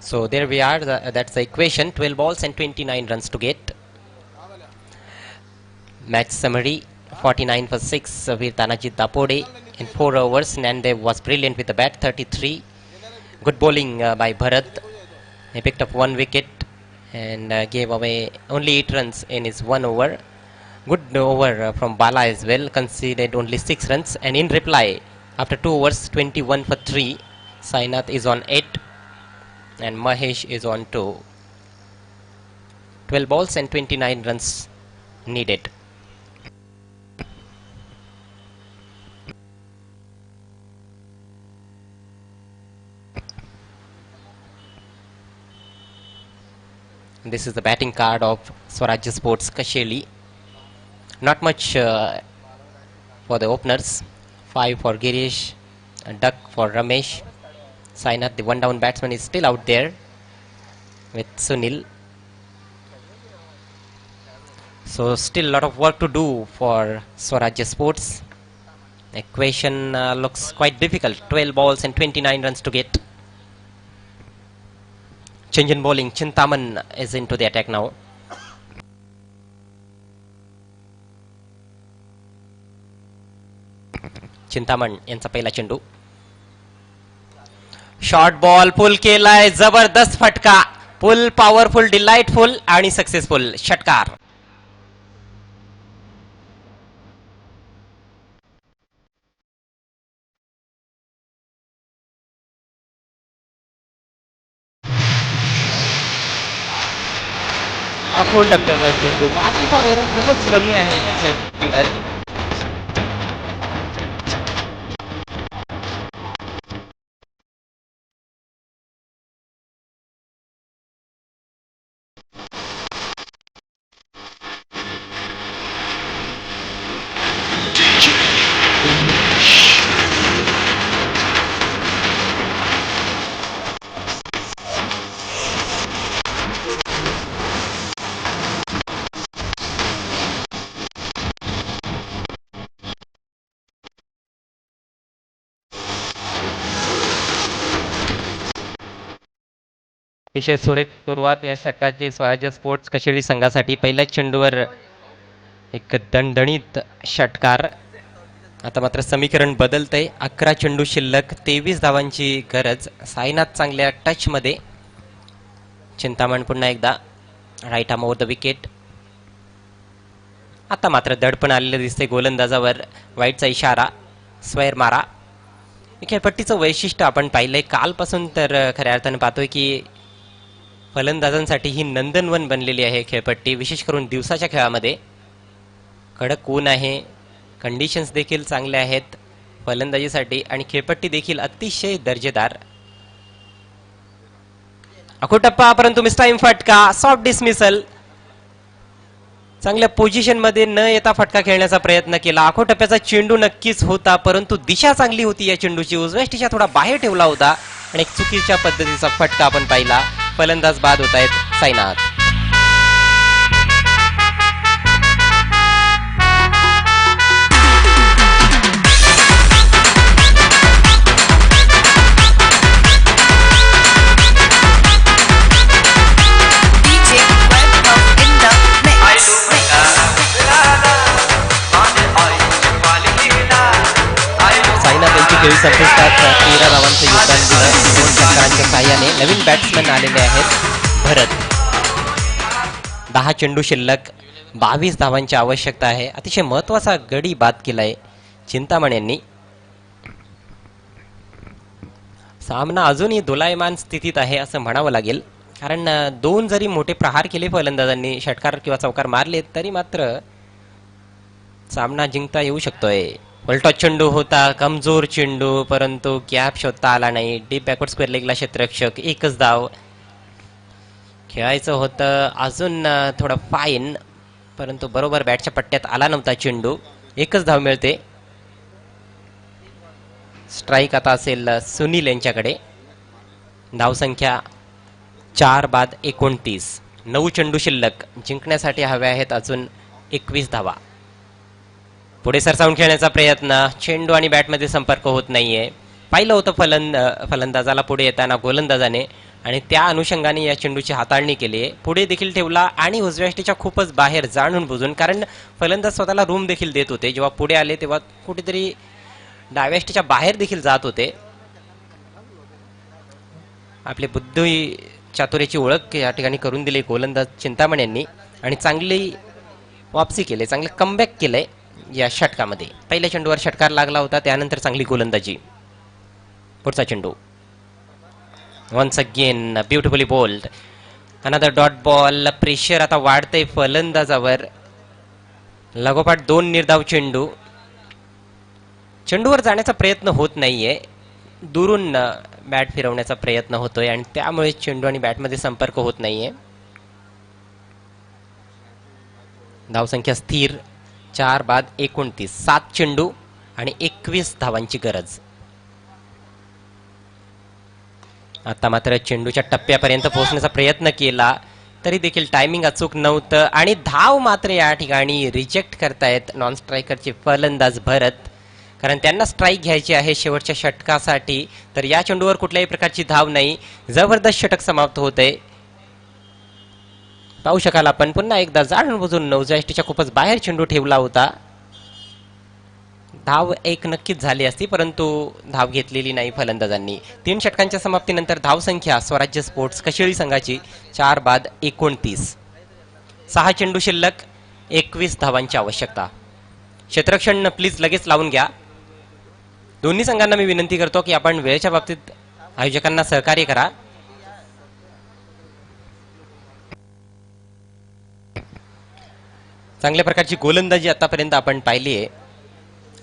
So there we are. That's the equation. 12 balls and 29 runs to get. Match summary: 49 for 6 with Tanajit Dapode in 4 overs. Nandev was brilliant with the bat. 33. Good bowling by Bharat. He picked up 1 wicket and gave away only 8 runs in his 1 over. Good over from Bala as well. Conceded only 6 runs. And in reply, after 2 overs, 21 for 3. Sainath is on 8. And Mahesh is on 2. 12 balls and 29 runs needed. This is the batting card of Swarajya Sports Kasheli. Not much for the openers. 5 for Girish, a duck for Ramesh. Sainath, the 1 down batsman, is still out there with Sunil. So still a lot of work to do for Swarajya Sports. Equation looks quite difficult. 12 balls and 29 runs to get. Change in bowling. Chintaman is into the attack now. Chintaman यांचा पहिला चेंडू. Short ball पुल केलाय. जबरदस्त फटका. फुल powerful, delightful आणि successful षटकार. अकोल टप्प्याचा चेंडू मातीचा वैरण खूपच कमी आहे. अतिशय सुरेख सुरुवात या षटकाची स्वराज्य स्पोर्ट्स कशेळी संघासाठी. पहिल्याच चेंडूवर एक दणदणीत षटकार. आता मात्र समीकरण बदलतंय. 11 चेंडू शिल्लक, 23 धावांची गरज. साईनाथ चांगल्या टच मध्ये. चिंतामण पुन्हा एकदा right arm over the wicket. आता मात्र दडपण आलेलं दिसते गोलंदाजावर. वाईटचा इशारा, स्वैर मारा. खेळपट्टीचं वैशिष्ट्य आपण पाहिलंय कालपासून, तर खऱ्या अर्थानं पाहतोय की फलंदाजांसाठी ही नंदनवन बनलेली आहे खेळपट्टी, विशेष करून दिवसाच्या खेळामध्ये. कडक ऊन आहे, कंडिशन्स देखील चांगले आहेत फलंदाजीसाठी आणि खेळपट्टी देखील अतिशय दर्जेदार. अकोटप्पा परंतु मिस टाइम फटका, सॉफ्ट डिसमिसल. चांगल्या पोझिशन मध्ये न येता फटका खेळण्याचा प्रयत्न केला. आखोटप्प्याचा चेंडू नक्कीच होता, परंतु दिशा चांगली होती या चेंडूची. उजव्या स्टिच्या थोडा बाहेर ठेवला होता आणि एक चुकीच्या पद्धतीचा फटका आपण पाहिला. फलंदाज बाद होत आहेत साईनाथ. खेळी संपुष्टात 13 धावांचं योगदान दिलं 2 षटकारांच्या साह्याने. नवीन बॅट्समन आलेले आहेत भरत. 10 चेंडू शिल्लक, 22 धावांची आवश्यकता आहे. अतिशय महत्वाचा गडी बाद केलाय चिंतामण यांनी. सामना अजूनही दोलायमान स्थितीत आहे असं म्हणावं लागेल, कारण 2 जरी मोठे प्रहार केले फलंदाजांनी, षटकार किंवा चौकार मारले, तरी मात्र सामना जिंकता येऊ शकतोय. पलटॉ चेंडू होता, कमजोर चेंडू, परंतु गॅप शोधता आला नाही. डीप बॅकवर्ड स्क्वेअर लेगला क्षेत्ररक्षक, एकच धाव. खेळायचं होतं अजून थोडं फाईन, परंतु बरोबर बॅटच्या पट्ट्यात आला नव्हता चेंडू. एकच धाव मिळते. स्ट्राईक आता असेल सुनील यांच्याकडे. धावसंख्या 4 बाद 29. 9 चेंडू शिल्लक, जिंकण्यासाठी हव्या आहेत अजून 21 धावा. पुढे सरसावून खेळण्याचा प्रयत्न, चेंडू आणि बॅटमध्ये संपर्क होत नाहीये. पाहिलं होतं फलंदाजाला पुढे येताना गोलंदाजाने, आणि त्या अनुषंगाने या चेंडूची हाताळणी केली आहे. पुढे देखील ठेवला आणि उजव्याष्टीच्या खूपच बाहेर जाणून बुजून, कारण फलंदाज स्वतःला रूम देखील देत होते. जेव्हा पुढे आले तेव्हा कुठेतरी डाव्याष्टीच्या बाहेर देखील जात होते. आपले बुद्धी चातुर्याची ओळख या ठिकाणी करून दिली गोलंदाज चिंतामण यांनी, आणि चांगली वापसी केली, चांगले कमबॅक केलंय या षटकामध्ये. पहिल्या चेंडूवर षटकार लागला होता, त्यानंतर चांगली गोलंदाजी. पुढचा चेंडू once again beautifully bowled. Another dot ball. Pressure आता वाढतंय फलंदाजावर. लगोपाठ 2 निर्धाव चेंडू. चेंडूवर जाण्याचा प्रयत्न होत नाहीये, दुरून बॅट फिरवण्याचा प्रयत्न होतोय, आणि त्यामुळे चेंडू आणि बॅटमध्ये संपर्क होत नाहीये. धावसंख्या स्थिर, 4 बाद 29. 7 चेंडू आणि 21 धावांची गरज. आता मात्र चेंडूच्या टप्प्यापर्यंत पोहोचण्याचा प्रयत्न केला, तरी देखील टायमिंग अचूक नव्हतं, आणि धाव मात्र या ठिकाणी रिजेक्ट करतायत नॉन स्ट्रायकरचे फलंदाज भरत, कारण त्यांना स्ट्राईक घ्यायची आहे शेवटच्या षटकासाठी. तर या चेंडूवर कुठल्याही प्रकारची धाव नाही. जबरदस्त षटक समाप्त होतंय. पाहू शकाल आपण पुन्हा एकदा जाणून बुजून 9 खूपच बाहेर चेंडू ठेवला होता. धाव एक नक्कीच झाली असती, परंतु धाव घेतलेली नाही फलंदाजांनी. 3 षटकांच्या समाप्तीनंतर धावसंख्या स्वराज्य स्पोर्ट्स कशिळी संघाची 4 बाद 29. 6 चेंडू शिल्लक, 21 धावांची आवश्यकता. क्षेत्ररक्षण प्लीज लगेच लावून घ्या. दोन्ही संघांना मी विनंती करतो की आपण वेळेच्या बाबतीत आयोजकांना सहकार्य करा. चांगल्या प्रकारची गोलंदाजी आतापर्यंत आपण पाहिली आहे.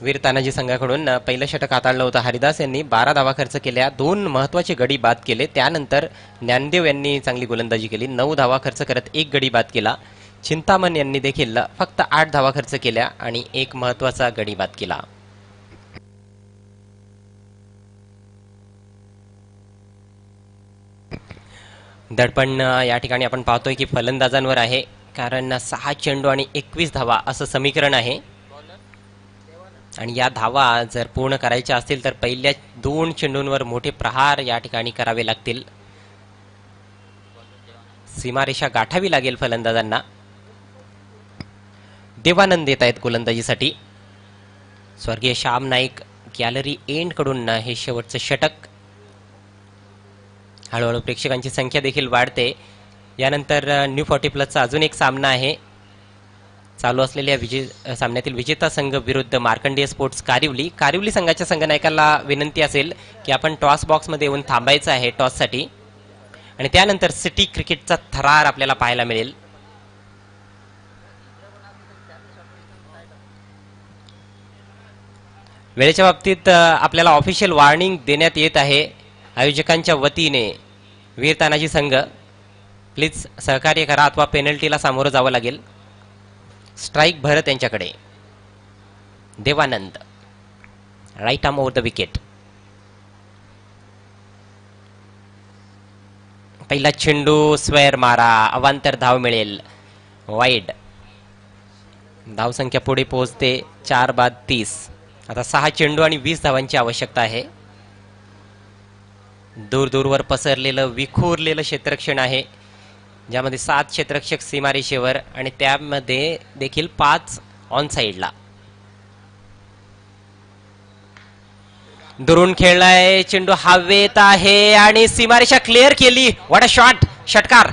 वीर तानाजी संघाकडून पहिलं षटक हाताळलं होतं. हरिदास यांनी 12 धावा खर्च केल्या, 2 महत्वाचे गडी बाद केले. त्यानंतर ज्ञानदेव यांनी चांगली गोलंदाजी केली, 9 धावा खर्च करत 1 गडी बाद केला. चिंतामण यांनी देखील फक्त 8 धावा खर्च केल्या आणि 1 महत्वाचा गडी बाद केला. दडपण या ठिकाणी आपण पाहतोय की फलंदाजांवर आहे, कारण 6 चेंडू आणि 21 धावा असं समीकरण आहे. आणि या धावा जर पूर्ण करायच्या असतील तर पहिल्या 2 चेंडूंवर मोठे प्रहार या ठिकाणी करावे लागतील. सीमारेषा गाठावी लागेल फलंदाजांना. देवानंद येत आहेत गोलंदाजीसाठी. स्वर्गीय श्याम नाईक गॅलरी एंड कडून हे शेवटचं षटक. हळूहळू प्रेक्षकांची संख्या देखील वाढते. यानंतर न्यू 40+ अजून एक सामना आहे. चालू असलेल्या सामन्यातील विजेता संघ विरुद्ध मार्कंडेय स्पोर्ट्स कारिवली. कारिवली संघाच्या संघनायकाला विनंती असेल की आपण टॉस बॉक्समध्ये येऊन थांबायचं आहे टॉससाठी, आणि त्यानंतर सिटी क्रिकेटचा थरार आपल्याला पाहायला मिळेल. वेळेच्या बाबतीत आपल्याला ऑफिशियल वॉर्निंग देण्यात येत आहे आयोजकांच्या वतीने. वीर तानाजी संघ प्लीज सहकार्य करा अथवा पेनल्टीला सामोरं जावं लागेल. स्ट्राइक भरत यांच्याकडे. Devanand right arm over the wicket. पहिला चेंडू स्क्वेअर मारा, अवांतर धाव मिळेल, वाईड. धावसंख्या पुढे पोहोचते 4 बाद 30. आता 6 चेंडू आणि 20 धावांची आवश्यकता आहे. दूर दूरवर पसरलेलं विखुरलेलं क्षेत्ररक्षण आहे, ज्यामध्ये 7 क्षेत्ररक्षक सीमारेषेवर आणि त्यामध्ये देखील 5 ऑन साइडला. दुरून खेळलाय चेंडू, हवेत आहे आणि सीमारेषा क्लिअर केली. व्हॉट अ शॉट, षटकार.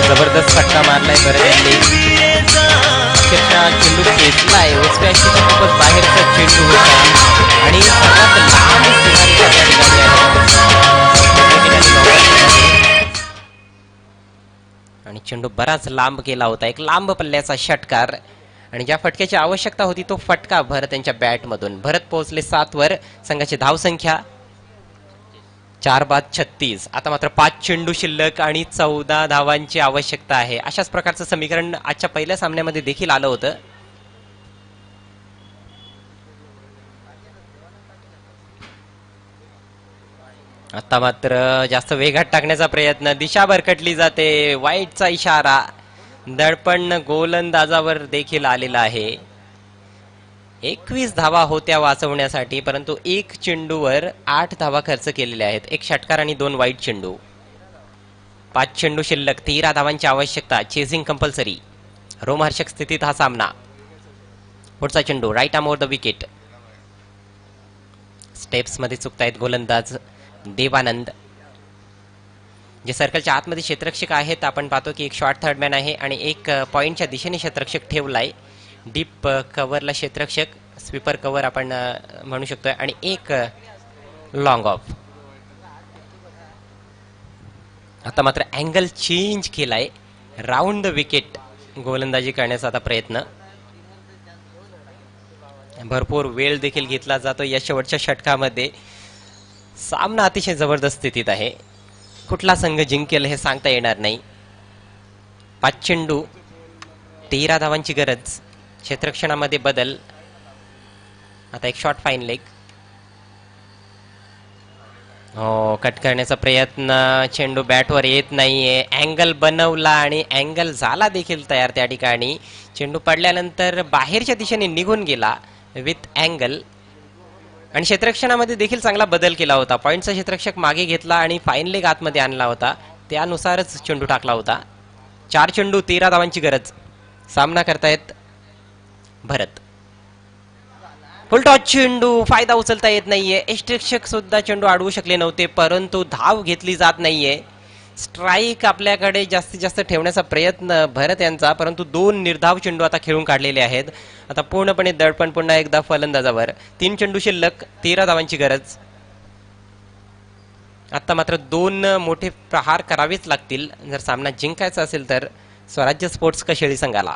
जबरदस्त फटका मारलाय बरं. चेंडू खेचलाय, उजव्या खूपच बाहेरचा चेंडू होता आणि सर्वात लांब सीमारेषा त्या ठिकाणी आहे. आणि चेंडू बराच लांब गेला होता, एक लांब पल्ल्याचा षटकार. आणि ज्या फटक्याची आवश्यकता होती तो फटका भरत यांच्या बॅट मधून. भरत पोहोचले 7 वर. संघाची धावसंख्या 4 बाद 36. आता मात्र 5 चेंडू शिल्लक आणि 14 धावांची आवश्यकता आहे. अशाच प्रकारचं समीकरण आजच्या पहिल्या सामन्यामध्ये देखील आलं होतं. आता मात्र जास्त वेगात टाकण्याचा प्रयत्न, दिशा भरकटली जाते, वाईटचा इशारा. दडपण गोलंदाजावर देखील आलेला आहे. 21 धावा होत्या वाचवण्यासाठी, परंतु 1 चेंडूवर 8 धावा खर्च केलेल्या आहेत. 1 षटकार आणि 2 वाईट चेंडू. 5 चेंडू शिल्लक, 13 धावांची आवश्यकता. Chasing compulsory. रोमहर्षक स्थितीत हा सामना. पुढचा चेंडू right arm over the wicket. Steps मध्ये चुकतायत गोलंदाज देवानंद. जे सर्कलच्या आतमध्ये क्षेत्ररक्षक आहेत, आपण पाहतो की एक शॉर्ट थर्डमॅन आहे आणि एक पॉइंटच्या दिशेने क्षेत्ररक्षक ठेवलाय. डीप कव्हरला क्षेत्ररक्षक, स्वीपर कव्हर आपण म्हणू शकतोय, आणि एक लॉंग ऑफ. आता मात्र अँगल चेंज केलाय, राऊंड द विकेट गोलंदाजी करण्याचा आता प्रयत्न. भरपूर वेळ देखील घेतला जातो या शेवटच्या षटकामध्ये. सामना अतिशय जबरदस्त स्थितीत आहे. कुठला संघ जिंकेल हे सांगता येणार नाही. 5 चेंडू, 13 धावांची गरज. क्षेत्ररक्षणामध्ये बदल. आता एक शॉट फाईन लेग. हो, कट करण्याचा प्रयत्न. चेंडू बॅटवर येत नाहीये. अँगल बनवला आणि अँगल झाला देखील तयार त्या ठिकाणी. चेंडू पडल्यानंतर बाहेरच्या दिशेने निघून गेला विथ अँगल. आणि क्षेत्ररक्षणामध्ये देखील चांगला बदल केला होता. पॉईंटचा क्षेत्ररक्षक मागे घेतला आणि फाईन लेग आतमध्ये आणला होता. त्यानुसारच चेंडू टाकला होता. 4 चेंडू 13 धावांची गरज. सामना करतायत भरत. फुलटॉस चेंडू, फायदा उचलता येत नाहीये. यष्टिरक्षक सुद्धा चेंडू अडवू शकले नव्हते, परंतु धाव घेतली जात नाहीये. स्ट्राईक आपल्याकडे जास्तीत जास्त ठेवण्याचा प्रयत्न भरत यांचा, परंतु 2 निर्धाव चेंडू आता खेळून काढलेले आहेत. आता पूर्णपणे दडपण पुन्हा एकदा फलंदाजावर. 3 चेंडू शिल्लक, 13 धावांची गरज. आता मात्र 2 मोठे प्रहार करावेच लागतील जर सामना जिंकायचा असेल तर स्वराज्य स्पोर्ट्स कशेळी संघाला.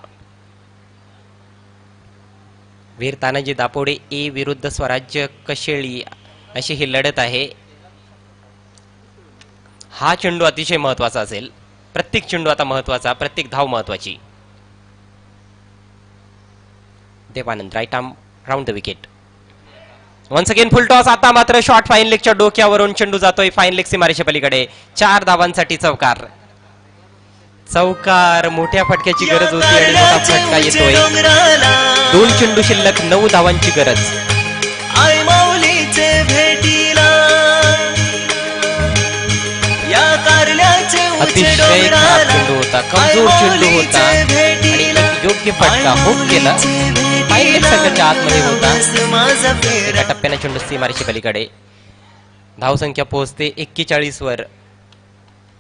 वीर तानाजी दापोडे ए विरुद्ध स्वराज्य कशेळी अशी ही लढत आहे. हा चेंडू अतिशय महत्वाचा असेल. प्रत्येक चेंडू आता महत्वाचा, प्रत्येक धाव महत्वाची. Devanand right arm round the wicket. Once again full toss. आता मात्र शॉर्ट फाईन लेगच्या डोक्यावरून चेंडू जातोय फाईन लेग सीमारेषे पलीकडे. 4 धावांसाठी चौकार. चौकार, मोठ्या फटक्याची गरज होती आणि मोठा फटका येतोय. 2 चेंडू शिल्लक, 9 धावांची गरज. आई माऊलीचे भेटीला या कारल्याचे अतिशय खराब चेंडू होता, कमजोर चेंडू होता आणि एक योग्य फटका हुक केला. फाईन लेग संघाच्या आतमध्ये होता. एका टप्प्याने चेंडू सीमारेषे पलीकडे. धावसंख्या पोहोचते 41 वर.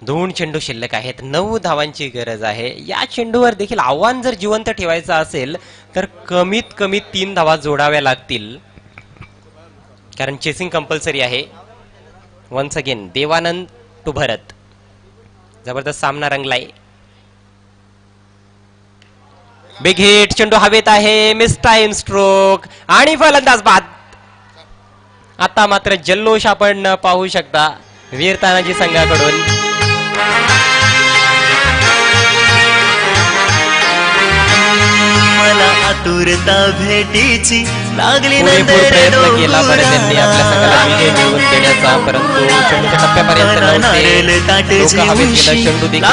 2 चेंडू शिल्लक आहेत, 9 धावांची गरज आहे. या चेंडूवर देखील आव्हान जर जिवंत ठेवायचं असेल तर कमीत कमी 3 धावा जोडाव्या लागतील, कारण चेसिंग कंपल्सरी आहे. वन्स अगेन देवानंद टू भरत. जबरदस्त सामना रंगलाय. Big hit. चेंडू हवेत आहे. मिस टाइम स्ट्रोक आणि फलंदाज बाद. आता मात्र जल्लोष आपण पाहू शकता वीर तानाजी संघाकडून. मला आतुरता भेटीची लागली पुरेपूर प्रयत्न केला बरं त्यांनी आपल्या संघाला विजय मिळवून देण्याचा, परंतु चेंडूच्या टप्प्यापर्यंत नव्हते. डोकं हवेत गेलं. चेंडू देखील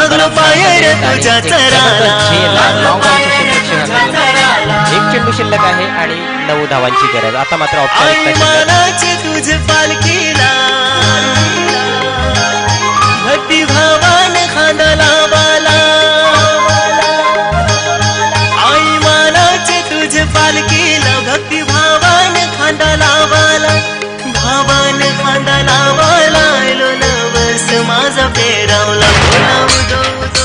एक चेंडू शिल्लक आहे आणि 9 धावांची गरज. आता मात्र औपचारिकता तुझ पालखीला भक्ती भावान खांदाला बाला. आई मानाचे तुझ पालखीला भक्ती भावान खांदाला बाला. भावान खांदाला बाला. आलो नवस माझा फेरावला उदो उदो.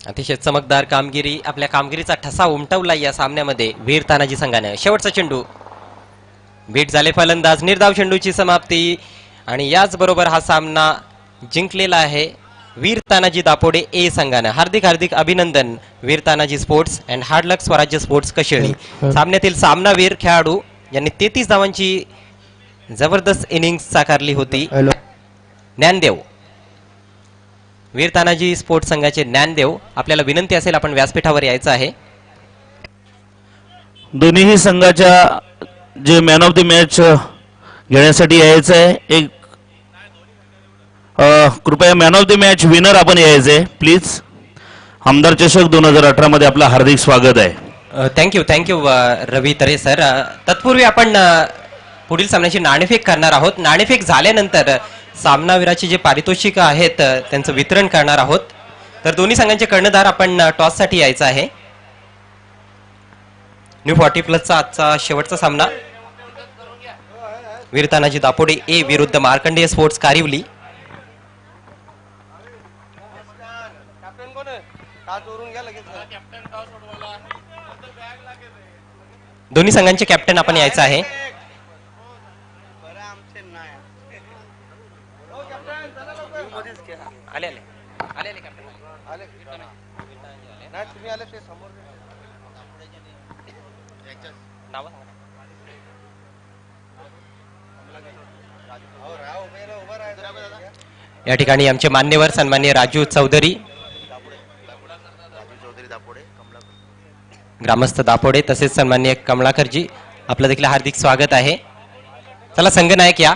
अतिशय चमकदार कामगिरी. आपल्या कामगिरीचा ठसा उमटवला या सामन्यामध्ये वीर तानाजी संघाने. शेवटचा चेंडू बीट झाले फलंदाज. निर्धाव चेंडूची समाप्ती आणि याच बरोबर हा सामना जिंकलेला आहे वीर तानाजी दापोडे ए संघाने. हार्दिक हार्दिक अभिनंदन वीर तानाजी स्पोर्ट्स अँड हार्ड लक स्वराज्य स्पोर्ट्स कशेळी. सामन्यातील सामनावीर खेळाडू यांनी 33 धावांची जबरदस्त इनिंग्स साकारली होती. ज्ञानदेव, वीर तानाजी स्पोर्ट्स संघाचे ज्ञानदेव, आपल्याला विनंती असेल आपण व्यासपीठावर यायचं आहे. दोन्हीही संघाच्या जे मॅन ऑफ द मॅच घेण्यासाठी यायचं आहे. एक कृपया man of the match winner आपण यायचंय प्लीज. आमदार चषक 2018 मध्ये आपलं हार्दिक स्वागत आहे. थँक्यू रवी तरे सर. तत्पूर्वी आपण पुढील सामन्याची नाणेफेक करणार आहोत. नाणेफेक झाल्यानंतर सामनावीराची जे पारितोषिक आहेत त्यांचं वितरण करणार आहोत. तर दोन्ही संघांचे कर्णधार आपण टॉस साठी यायचं आहे. न्यू 40+ आजचा शेवटचा सामना वीर तानाजी दापोडे ए विरुद्ध मार्कंडेय स्पोर्ट्स कारिवली. दोन्ही संघांचे कॅप्टन आपण यायचं आहे. या ठिकाणी आमचे मान्यवर सन्माननीय राजू चौधरी, ग्रामस्थ दापोडे, तसेच सन्माननीय कमलाकरजी, आपलं देखील हार्दिक स्वागत आहे. चला संघनायक या.